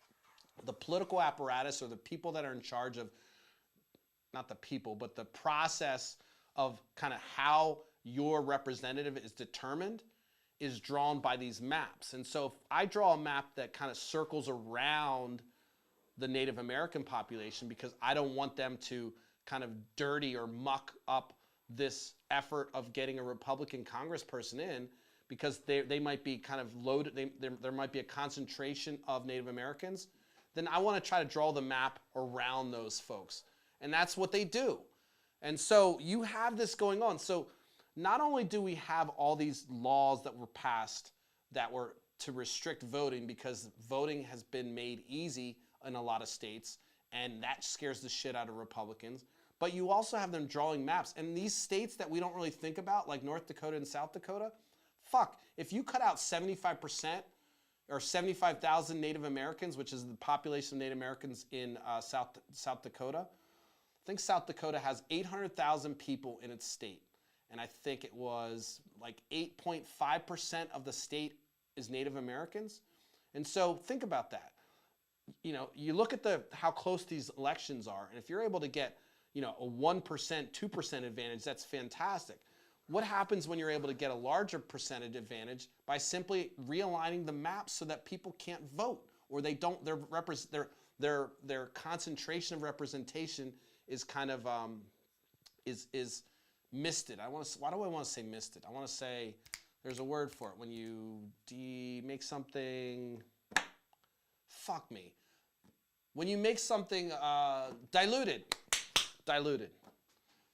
the political apparatus, or the people that are in charge of, not the people, but the process of kind of how your representative is determined, is drawn by these maps. And so if I draw a map that kind of circles around the Native American population because I don't want them to kind of dirty or muck up this effort of getting a Republican congressperson in, because they might be kind of loaded, there might be a concentration of Native Americans, then I want to try to draw the map around those folks. And that's what they do. And so you have this going on. So not only do we have all these laws that were passed that were to restrict voting, because voting has been made easy in a lot of states, and that scares the shit out of Republicans, but you also have them drawing maps. And these states that we don't really think about, like North Dakota and South Dakota, fuck, if you cut out 75% or 75,000 Native Americans, which is the population of Native Americans in South Dakota, I think South Dakota has 800,000 people in its state. And I think it was like 8.5% of the state is Native Americans. And so think about that. You know, you look at how close these elections are, and if you're able to get, you know, a 1%, 2% advantage, that's fantastic. What happens when you're able to get a larger percentage advantage by simply realigning the maps so that people can't vote, or they don't, their concentration of representation is kind of is misted. Why do I want to say misted? I want to say there's a word for it when you make something, fuck me. When you make something diluted.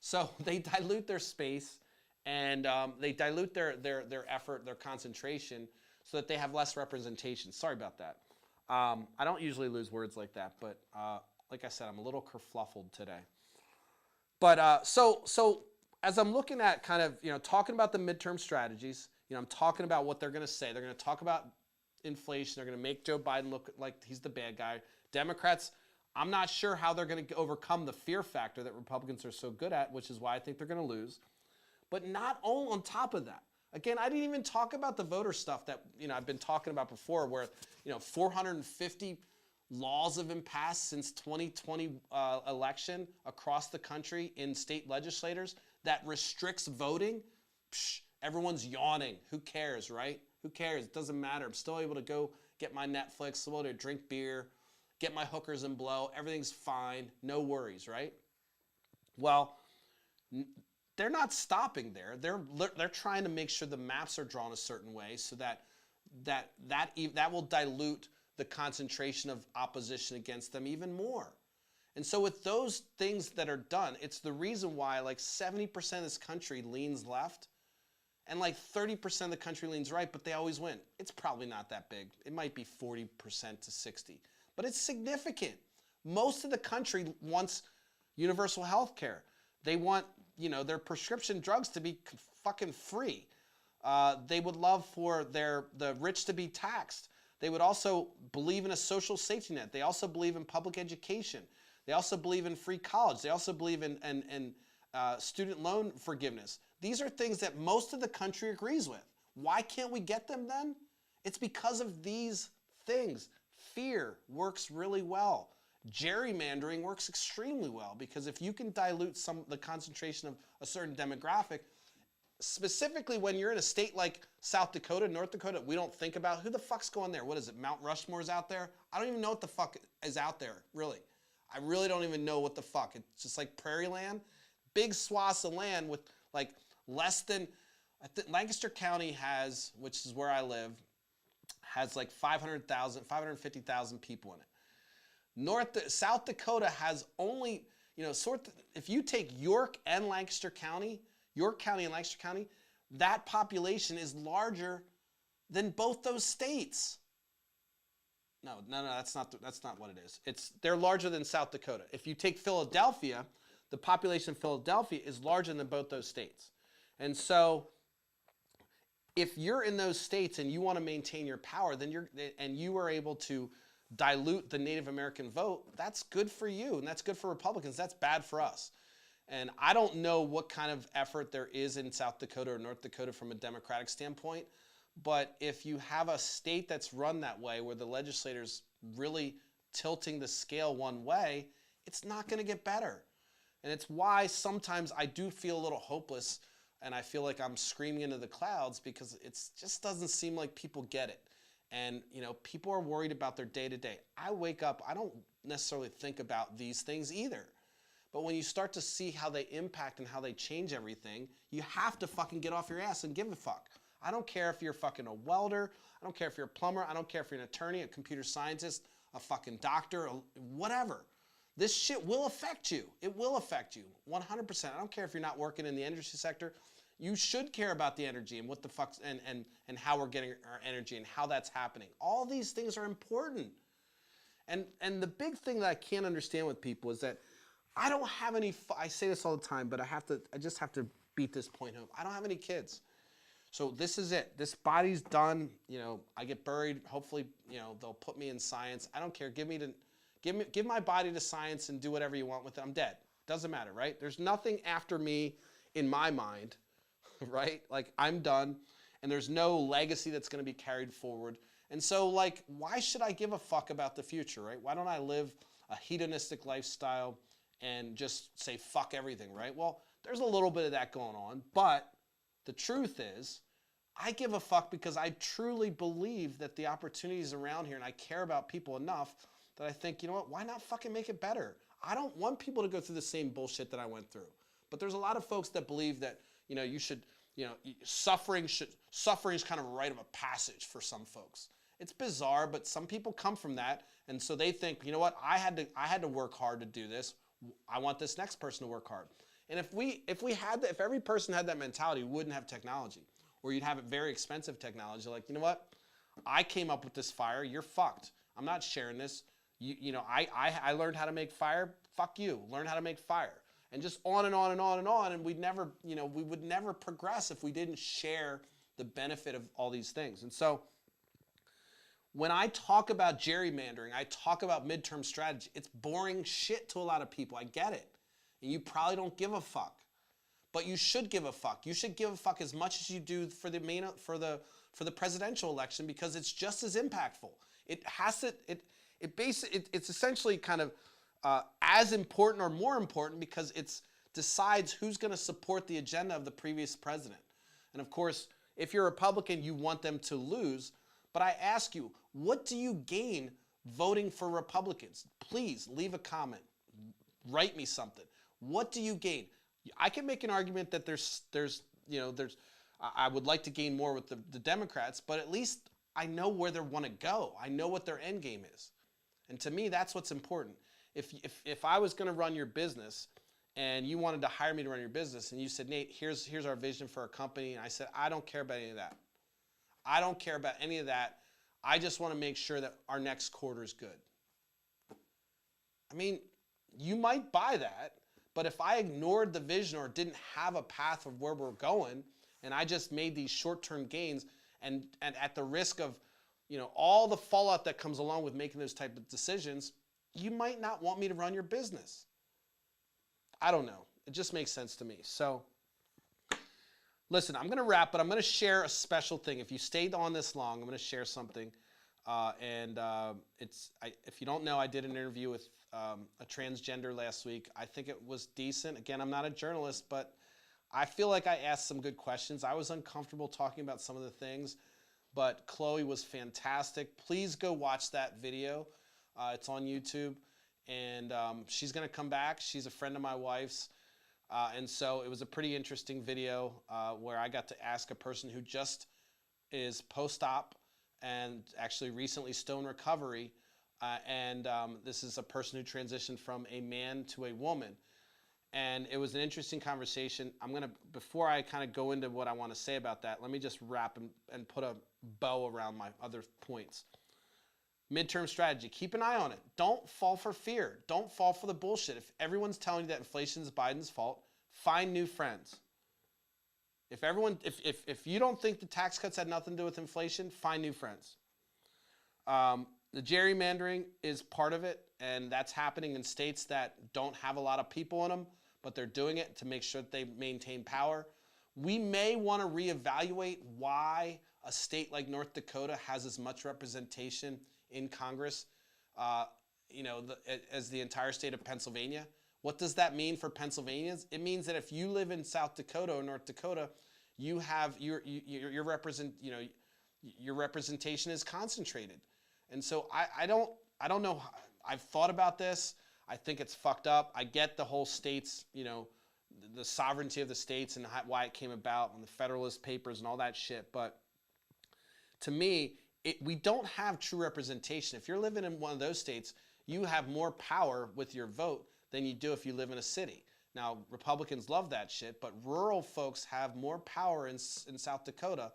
So they dilute their space, and they dilute their effort, their concentration, so that they have less representation. Sorry about that. I don't usually lose words like that, but like I said, I'm a little kerfluffled today. But so as I'm looking at kind of, you know, talking about the midterm strategies, you know, I'm talking about what they're going to say. They're going to talk about inflation. They're going to make Joe Biden look like he's the bad guy. Democrats, I'm not sure how they're going to overcome the fear factor that Republicans are so good at, which is why I think they're going to lose. But not all on top of that. Again, I didn't even talk about the voter stuff that, you know, I've been talking about before, where, you know, 450 laws have been passed since 2020 election across the country in state legislators that restricts voting. Psh, everyone's yawning. Who cares, right? Who cares? It doesn't matter. I'm still able to go get my Netflix, still able to drink beer, get my hookers and blow. Everything's fine. No worries, right? Well, they're not stopping there. They're trying to make sure the maps are drawn a certain way so that will dilute the concentration of opposition against them even more. And so with those things that are done, it's the reason why like 70% of this country leans left and like 30% of the country leans right, but they always win. It's probably not that big. It might be 40% to 60, but it's significant. Most of the country wants universal health care. They want, their prescription drugs to be fucking free. They would love for the rich to be taxed. They would also believe in a social safety net. They also believe in public education. They also believe in free college. They also believe in student loan forgiveness. These are things that most of the country agrees with. Why can't we get them then? It's because of these things. Fear works really well. Gerrymandering works extremely well, because if you can dilute the concentration of a certain demographic, specifically when you're in a state like South Dakota, North Dakota, we don't think about who the fuck's going there. What is it? Mount Rushmore's out there? I don't even know what the fuck is out there, really. I really don't even know what the fuck. It's just like prairie land, big swaths of land with like less than, Lancaster County has, which is where I live, has like 500,000, 550,000 people in it. South Dakota has only, if you take York and Lancaster County, York County and Lancaster County, that population is larger than both those states. No, that's not what it is. They're larger than South Dakota. If you take Philadelphia, the population of Philadelphia is larger than both those states. And so if you're in those states and you want to maintain your power, then you are able to dilute the Native American vote, that's good for you, and that's good for Republicans. That's bad for us. And I don't know what kind of effort there is in South Dakota or North Dakota from a Democratic standpoint, but if you have a state that's run that way, where the legislators really tilting the scale one way, it's not going to get better. And it's why sometimes I do feel a little hopeless, and I feel like I'm screaming into the clouds, because it just doesn't seem like people get it. And, people are worried about their day-to-day. I wake up, I don't necessarily think about these things either. But when you start to see how they impact and how they change everything, you have to fucking get off your ass and give a fuck. I don't care if you're fucking a welder. I don't care if you're a plumber. I don't care if you're an attorney, a computer scientist, a fucking doctor, whatever. This shit will affect you. It will affect you 100%. I don't care if you're not working in the energy sector. You should care about the energy and what the fuck's and how we're getting our energy and how that's happening. All these things are important. And the big thing that I can't understand with people is that I don't have any, I say this all the time, but I just have to beat this point home. I don't have any kids. So this is it. This body's done. I get buried. Hopefully, they'll put me in science. I don't care. Give my body to science and do whatever you want with it. I'm dead. Doesn't matter, right? There's nothing after me in my mind, right? Like, I'm done, and there's no legacy that's going to be carried forward. And so, like, why should I give a fuck about the future, right? Why don't I live a hedonistic lifestyle and just say fuck everything, right? Well, there's a little bit of that going on, but the truth is, I give a fuck because I truly believe that the opportunities around here, and I care about people enough that I think, you know what, why not fucking make it better? I don't want people to go through the same bullshit that I went through. But there's a lot of folks that believe that, you should, suffering is kind of a rite of a passage for some folks. It's bizarre, but some people come from that, and so they think, you know what, I had to work hard to do this. I want this next person to work hard. And if every person had that mentality, we wouldn't have technology, or you'd have very expensive technology. Like, you know what, I came up with this fire. You're fucked. I'm not sharing this. I learned how to make fire. Fuck you. Learn how to make fire. And just on and on and on and on. And we would never progress if we didn't share the benefit of all these things. And so when I talk about gerrymandering, I talk about midterm strategy. It's boring shit to a lot of people. I get it. And you probably don't give a fuck. But you should give a fuck. You should give a fuck as much as you do for the presidential election, because it's just as impactful. It's essentially kind of as important or more important, because it decides who's going to support the agenda of the previous president. And of course, if you're a Republican, you want them to lose. But I ask you, what do you gain voting for Republicans? Please leave a comment. Write me something. What do you gain? I can make an argument that I would like to gain more with the Democrats, but at least I know where they want to go. I know what their end game is. And to me, that's what's important. If I was going to run your business and you wanted to hire me to run your business and you said, Nate, here's our vision for our company. And I said, I don't care about any of that. I don't care about any of that. I just want to make sure that our next quarter is good. I mean, you might buy that, but if I ignored the vision or didn't have a path of where we're going, and I just made these short-term gains, and at the risk of, all the fallout that comes along with making those type of decisions, you might not want me to run your business. I don't know. It just makes sense to me. So, listen, I'm going to wrap, but I'm going to share a special thing. If you stayed on this long, I'm going to share something. If you don't know, I did an interview with a transgender last week. I think it was decent. Again, I'm not a journalist, but I feel like I asked some good questions. I was uncomfortable talking about some of the things, but Chloe was fantastic. Please go watch that video. It's on YouTube, and she's going to come back. She's a friend of my wife's, and so it was a pretty interesting video where I got to ask a person who just is post-op and actually recently still in recovery, this is a person who transitioned from a man to a woman. And it was an interesting conversation. Before I kind of go into what I want to say about that, let me just wrap and put a bow around my other points. Midterm strategy, keep an eye on it. Don't fall for fear. Don't fall for the bullshit. If everyone's telling you that inflation is Biden's fault, find new friends. If you don't think the tax cuts had nothing to do with inflation, find new friends. The gerrymandering is part of it, and that's happening in states that don't have a lot of people in them, but they're doing it to make sure that they maintain power. We may want to reevaluate why a state like North Dakota has as much representation in Congress, as the entire state of Pennsylvania. What does that mean for Pennsylvanians? It means that if you live in South Dakota or North Dakota, you have your representation is concentrated. And so I don't know. I've thought about this. I think it's fucked up. I get the whole states, the sovereignty of the states and why it came about and the Federalist Papers and all that shit. But to me, we don't have true representation. If you're living in one of those states, you have more power with your vote than you do if you live in a city. Now, Republicans love that shit, but rural folks have more power in South Dakota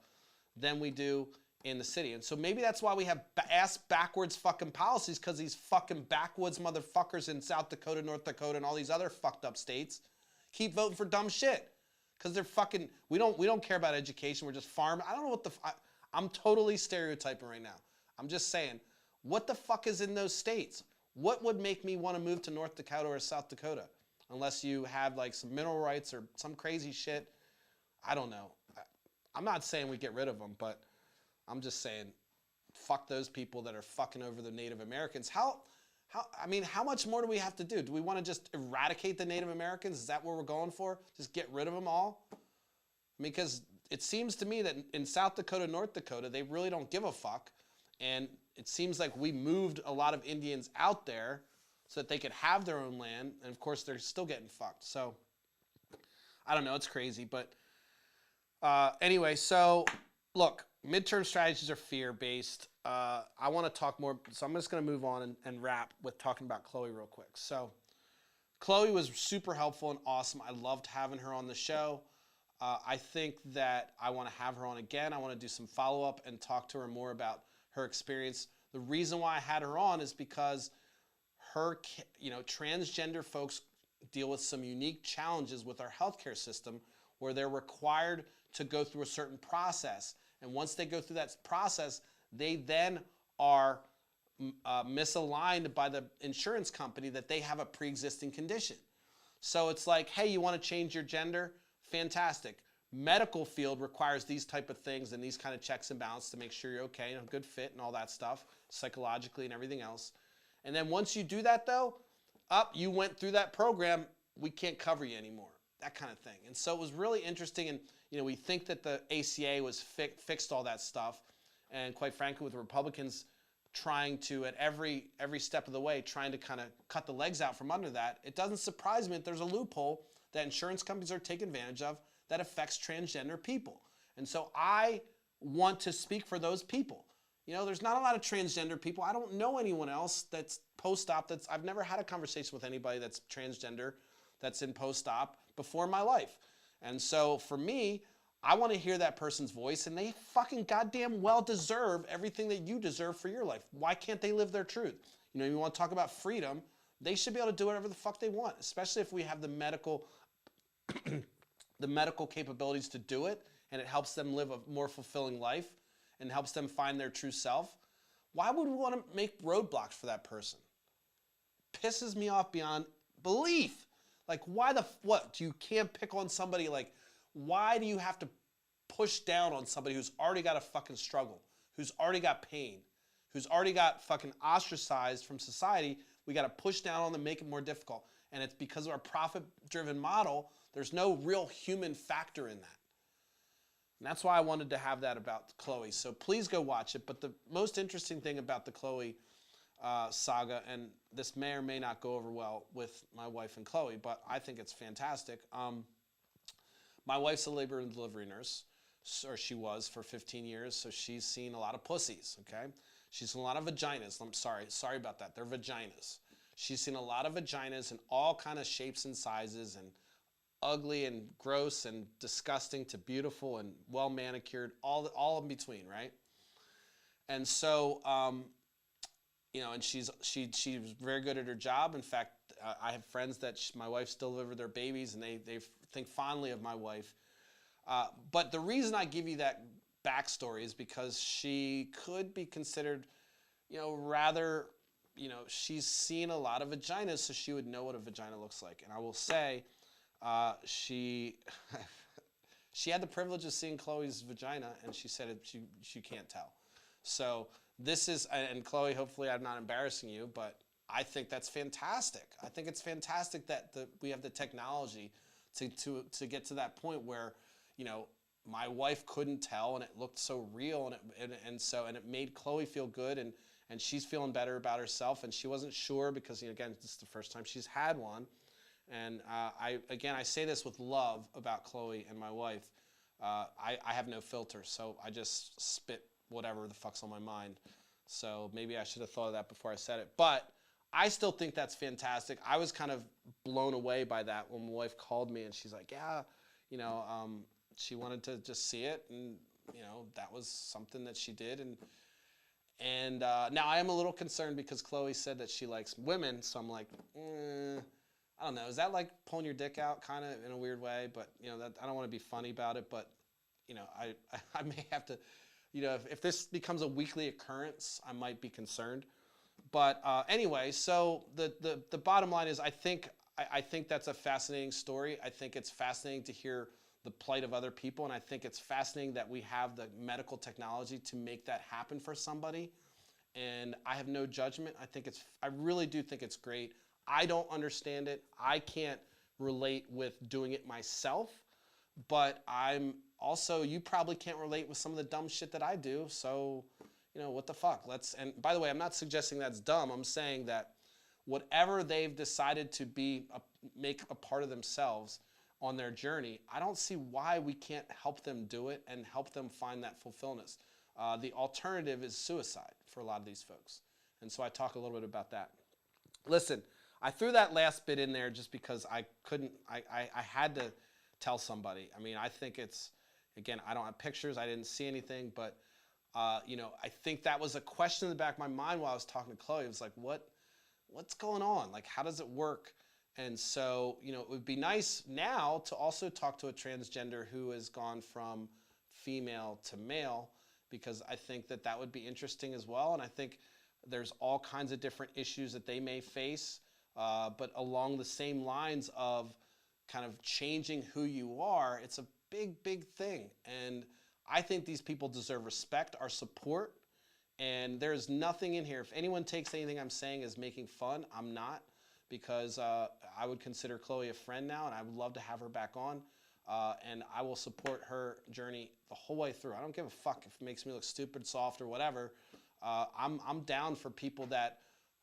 than we do in the city. And so maybe that's why we have ass backwards fucking policies, because these fucking backwoods motherfuckers in South Dakota, North Dakota, and all these other fucked up states keep voting for dumb shit. Because they're fucking, we don't care about education, we're just farming. I don't know what I'm totally stereotyping right now. I'm just saying, what the fuck is in those states? What would make me want to move to North Dakota or South Dakota? Unless you have like some mineral rights or some crazy shit. I don't know. I'm not saying we get rid of them, but I'm just saying, fuck those people that are fucking over the Native Americans. How much more do we have to do? Do we want to just eradicate the Native Americans? Is that what we're going for? Just get rid of them all? Because it seems to me that in South Dakota, North Dakota, they really don't give a fuck. And it seems like we moved a lot of Indians out there so that they could have their own land. And of course, they're still getting fucked. So, I don't know. It's crazy. But anyway, so look, midterm strategies are fear-based. I want to talk more. So I'm just going to move on and wrap with talking about Chloe real quick. So Chloe was super helpful and awesome. I loved having her on the show. I think that I want to have her on again. I want to do some follow-up and talk to her more about her experience. The reason why I had her on is because her, transgender folks deal with some unique challenges with our healthcare system where they're required to go through a certain process. And once they go through that process, they then are misaligned by the insurance company that they have a pre-existing condition. So it's like, hey, you want to change your gender? Fantastic. Medical field requires these type of things and these kind of checks and balances to make sure you're okay, good fit and all that stuff, psychologically and everything else. And then once you do that though, you went through that program, we can't cover you anymore, that kind of thing. And so it was really interesting, and we think that the ACA was fixed all that stuff, and quite frankly, with the Republicans trying to, at every step of the way, trying to kind of cut the legs out from under that, it doesn't surprise me that there's a loophole that insurance companies are taking advantage of that affects transgender people. And so I want to speak for those people. You know, there's not a lot of transgender people. I don't know anyone else that's post-op. I've never had a conversation with anybody that's transgender, that's in post-op before in my life. And so for me, I want to hear that person's voice, and they fucking goddamn well deserve everything that you deserve for your life. Why can't they live their truth? You know, you want to talk about freedom, they should be able to do whatever the fuck they want, especially if we have the medical capabilities to do it, and it helps them live a more fulfilling life and helps them find their true self. Why would we want to make roadblocks for that person? Pisses me off beyond belief. Like, why what? You can't pick on somebody. Like, why do you have to push down on somebody who's already got a fucking struggle, who's already got pain, who's already got fucking ostracized from society? We got to push down on them, make it more difficult. And it's because of our profit-driven model. There's no real human factor in that. And that's why I wanted to have that about Chloe. So please go watch it. But the most interesting thing about the Chloe saga, and this may or may not go over well with my wife and Chloe, but I think it's fantastic. My wife's a labor and delivery nurse, or she was for 15 years, so she's seen a lot of pussies, okay? She's seen a lot of vaginas. I'm sorry about that. They're vaginas. She's seen a lot of vaginas in all kind of shapes and sizes, and ugly and gross and disgusting to beautiful and well manicured, all in between, right? And so, you know, and she's very good at her job. In fact, I have friends that my wife still delivered their babies, and they think fondly of my wife. But the reason I give you that backstory is because she could be considered, you know, rather, you know, she's seen a lot of vaginas, so she would know what a vagina looks like. And I will say, she had the privilege of seeing Chloe's vagina, and she said she can't tell. So this is, and Chloe, hopefully I'm not embarrassing you, but I think that's fantastic. I think it's fantastic that we have the technology to get to that point where, you know, my wife couldn't tell, and it looked so real, and it made Chloe feel good, and she's feeling better about herself, and she wasn't sure because, you know, again, this is the first time she's had one. And I say this with love about Chloe and my wife. I have no filter, so I just spit whatever the fuck's on my mind. So maybe I should have thought of that before I said it. But I still think that's fantastic. I was kind of blown away by that when my wife called me, and she's like, yeah, you know, she wanted to just see it, and, you know, that was something that she did. And now I am a little concerned because Chloe said that she likes women, so I'm like, I don't know. Is that like pulling your dick out kind of in a weird way? But, you know, I don't want to be funny about it, but, you know, I may have to, you know, if this becomes a weekly occurrence, I might be concerned. But anyway, so the bottom line is I think that's a fascinating story. I think it's fascinating to hear the plight of other people, and I think it's fascinating that we have the medical technology to make that happen for somebody. And I have no judgment. I really do think it's great. I don't understand it. I can't relate with doing it myself, but I'm also, you probably can't relate with some of the dumb shit that I do. So, you know, what the fuck? And by the way, I'm not suggesting that's dumb. I'm saying that whatever they've decided to make a part of themselves on their journey, I don't see why we can't help them do it and help them find that fulfillment. The alternative is suicide for a lot of these folks. And so I talk a little bit about that. Listen, I threw that last bit in there just because I had to tell somebody. I mean, I think it's, again, I don't have pictures, I didn't see anything, but, you know, I think that was a question in the back of my mind while I was talking to Chloe. It was like, what's going on? Like, how does it work? And so, you know, it would be nice now to also talk to a transgender who has gone from female to male, because I think that would be interesting as well. And I think there's all kinds of different issues that they may face, but along the same lines of kind of changing who you are, it's a big, big thing. And I think these people deserve respect, our support, and there's nothing in here. If anyone takes anything I'm saying as making fun, I'm not, because I would consider Chloe a friend now, and I would love to have her back on, and I will support her journey the whole way through. I don't give a fuck if it makes me look stupid, soft, or whatever. I'm down for people that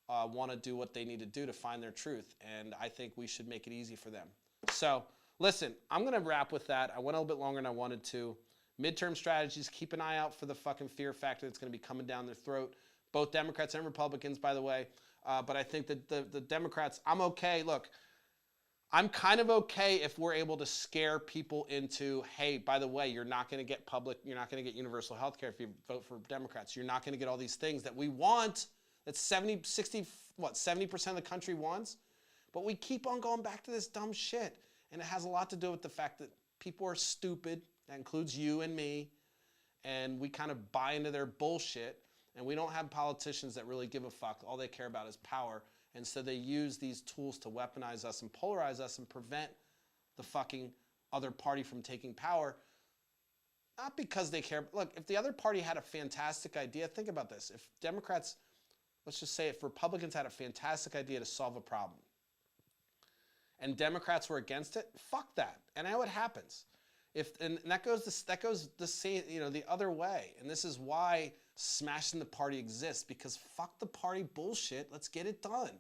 want to do what they need to do to find their truth, and I think we should make it easy for them. So, listen, I'm going to wrap with that. I went a little bit longer than I wanted to. Midterm strategies, keep an eye out for the fucking fear factor that's going to be coming down their throat. Both Democrats and Republicans, by the way. But I think that the Democrats, I'm okay. Look, I'm kind of okay if we're able to scare people into, hey, by the way, you're not going to get you're not going to get universal health care if you vote for Democrats. You're not going to get all these things that we want, that 70% of the country wants. But we keep on going back to this dumb shit. And it has a lot to do with the fact that people are stupid. That includes you and me. And we kind of buy into their bullshit. And we don't have politicians that really give a fuck. All they care about is power. And so they use these tools to weaponize us and polarize us and prevent the fucking other party from taking power. Not because they care. Look, if the other party had a fantastic idea, think about this. If Democrats, let's just say if Republicans had a fantastic idea to solve a problem and Democrats were against it, fuck that. And I know what happens. And that goes the same, the other way. And this is why smashing the party exists, because fuck the party bullshit. Let's get it done.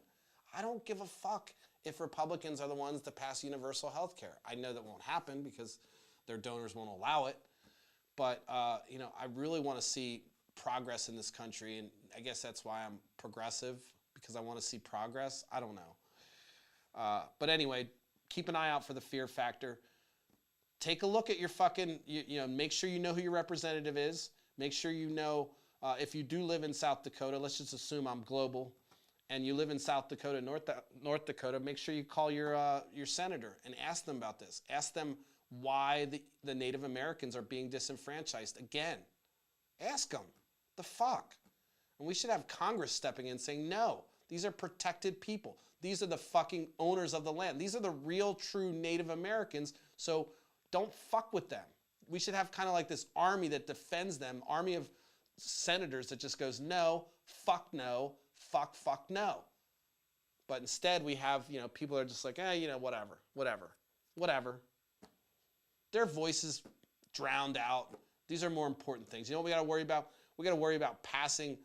I don't give a fuck if Republicans are the ones to pass universal health care. I know that won't happen because their donors won't allow it. But, I really want to see progress in this country. And I guess that's why I'm progressive, because I want to see progress. I don't know. But anyway, keep an eye out for the fear factor. Take a look at your fucking, make sure you know who your representative is. Make sure you know, if you do live in South Dakota, let's just assume I'm global, and you live in South Dakota, North Dakota, make sure you call your senator and ask them about this. Ask them why the Native Americans are being disenfranchised again. Ask them. The fuck? And we should have Congress stepping in saying, no, these are protected people. These are the fucking owners of the land. These are the real, true Native Americans. So don't fuck with them. We should have kind of like this army that defends them, army of senators that just goes, no, fuck no, fuck no. But instead we have, people are just like, whatever. Their voices drowned out. These are more important things. You know what we got to worry about? We got to worry about passing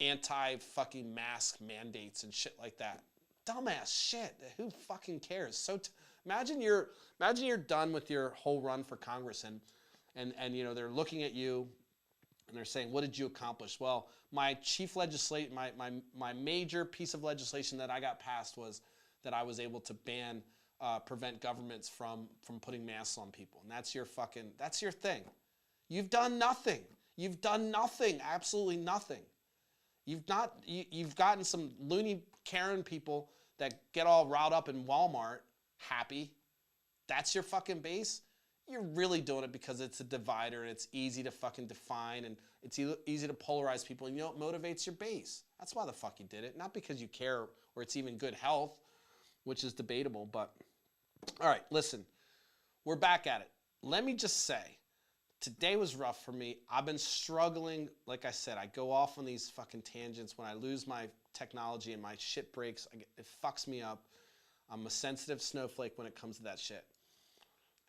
anti-fucking mask mandates and shit like that. Dumbass shit. Who fucking cares? Imagine you're done with your whole run for Congress and they're looking at you and they're saying, what did you accomplish? Well, my major piece of legislation that I got passed was that I was able to prevent governments from putting masks on people. And that's your thing. You've done nothing. Absolutely nothing. You've gotten some loony Karen people that get all riled up in Walmart happy. That's your fucking base. You're really doing it because it's a divider and it's easy to fucking define and it's easy to polarize people, and it motivates your base. That's why the fuck you did it. Not because you care or it's even good health, which is debatable. But all right, listen, we're back at it. Let me just say, today was rough for me. I've been struggling. Like I said, I go off on these fucking tangents when I lose my technology and my shit breaks. It fucks me up. I'm a sensitive snowflake when it comes to that shit.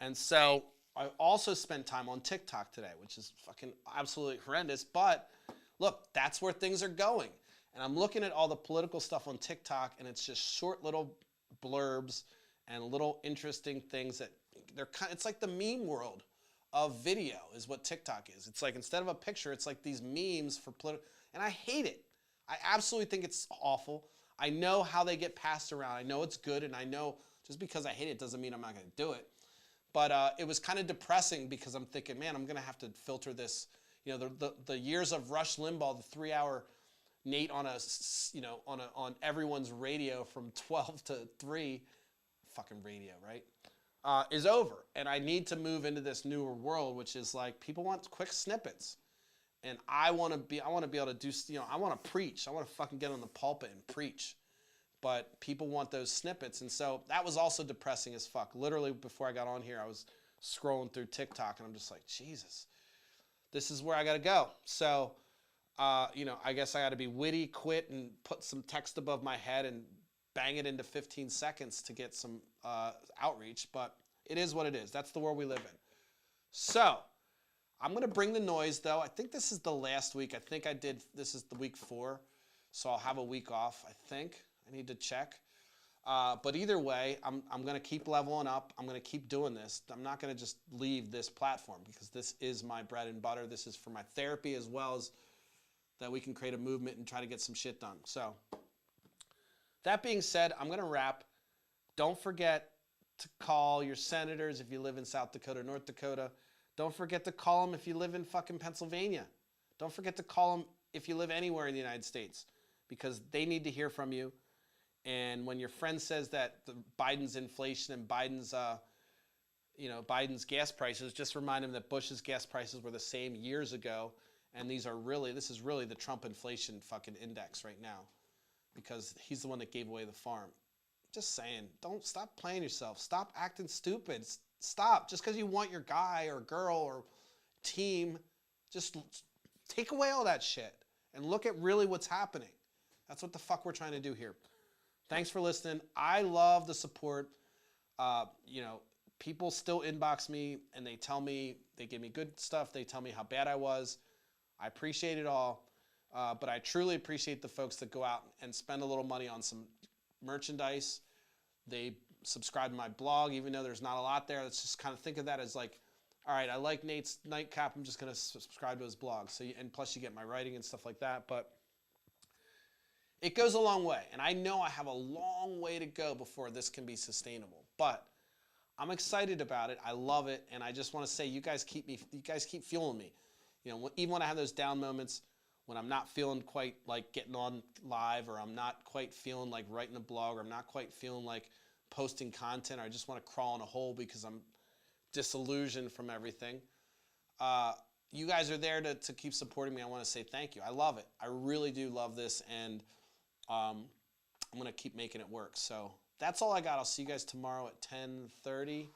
And so I also spent time on TikTok today, which is fucking absolutely horrendous. But look, that's where things are going. And I'm looking at all the political stuff on TikTok, and it's just short little blurbs and little interesting things that it's like the meme world of video is what TikTok is. It's like instead of a picture, it's like these memes for political, and I hate it. I absolutely think it's awful. I know how they get passed around. I know it's good, and I know just because I hate it doesn't mean I'm not going to do it. But it was kind of depressing because I'm thinking, man, I'm going to have to filter this. The years of Rush Limbaugh, the 3-hour Nate on on everyone's radio from 12 to 3, fucking radio, right? Is over, and I need to move into this newer world, which is like people want quick snippets, and I want to be able to do, I want to preach. I want to fucking get on the pulpit and preach, but people want those snippets, and so that was also depressing as fuck. Literally, before I got on here, I was scrolling through TikTok, and I'm just like, Jesus, this is where I got to go. So, I guess I got to be witty, quit, and put some text above my head and bang it into 15 seconds to get some outreach, but it is what it is. That's the world we live in. So I'm going to bring the noise, though. I think this is the last week. This is the week 4, so I'll have a week off, I think. I need to check. But either way, I'm going to keep leveling up. I'm going to keep doing this. I'm not going to just leave this platform because this is my bread and butter. This is for my therapy as well as that we can create a movement and try to get some shit done. So that being said, I'm going to wrap. Don't forget to call your senators if you live in South Dakota or North Dakota. Don't forget to call them if you live in fucking Pennsylvania. Don't forget to call them if you live anywhere in the United States because they need to hear from you. And when your friend says that Biden's inflation and Biden's gas prices, just remind him that Bush's gas prices were the same years ago. And this is really the Trump inflation fucking index right now because he's the one that gave away the farm. Just saying, don't stop playing yourself. Stop acting stupid. Stop. Just because you want your guy or girl or team, just take away all that shit and look at really what's happening. That's what the fuck we're trying to do here. Thanks for listening. I love the support. People still inbox me and they tell me, they give me good stuff. They tell me how bad I was. I appreciate it all. But I truly appreciate the folks that go out and spend a little money on some merchandise. They subscribe to my blog, even though there's not a lot there. Let's just kind of think of that as like, all right, I like Nate's nightcap. I'm just going to subscribe to his blog. And plus you get my writing and stuff like that. But it goes a long way. And I know I have a long way to go before this can be sustainable. But I'm excited about it. I love it. And I just want to say, you guys keep fueling me. Even when I have those down moments, when I'm not feeling quite like getting on live, or I'm not quite feeling like writing a blog, or I'm not quite feeling like posting content, or I just want to crawl in a hole because I'm disillusioned from everything. You guys are there to keep supporting me. I want to say thank you. I love it. I really do love this, and I'm going to keep making it work. So that's all I got. I'll see you guys tomorrow at 10:30,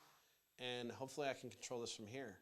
and hopefully I can control this from here.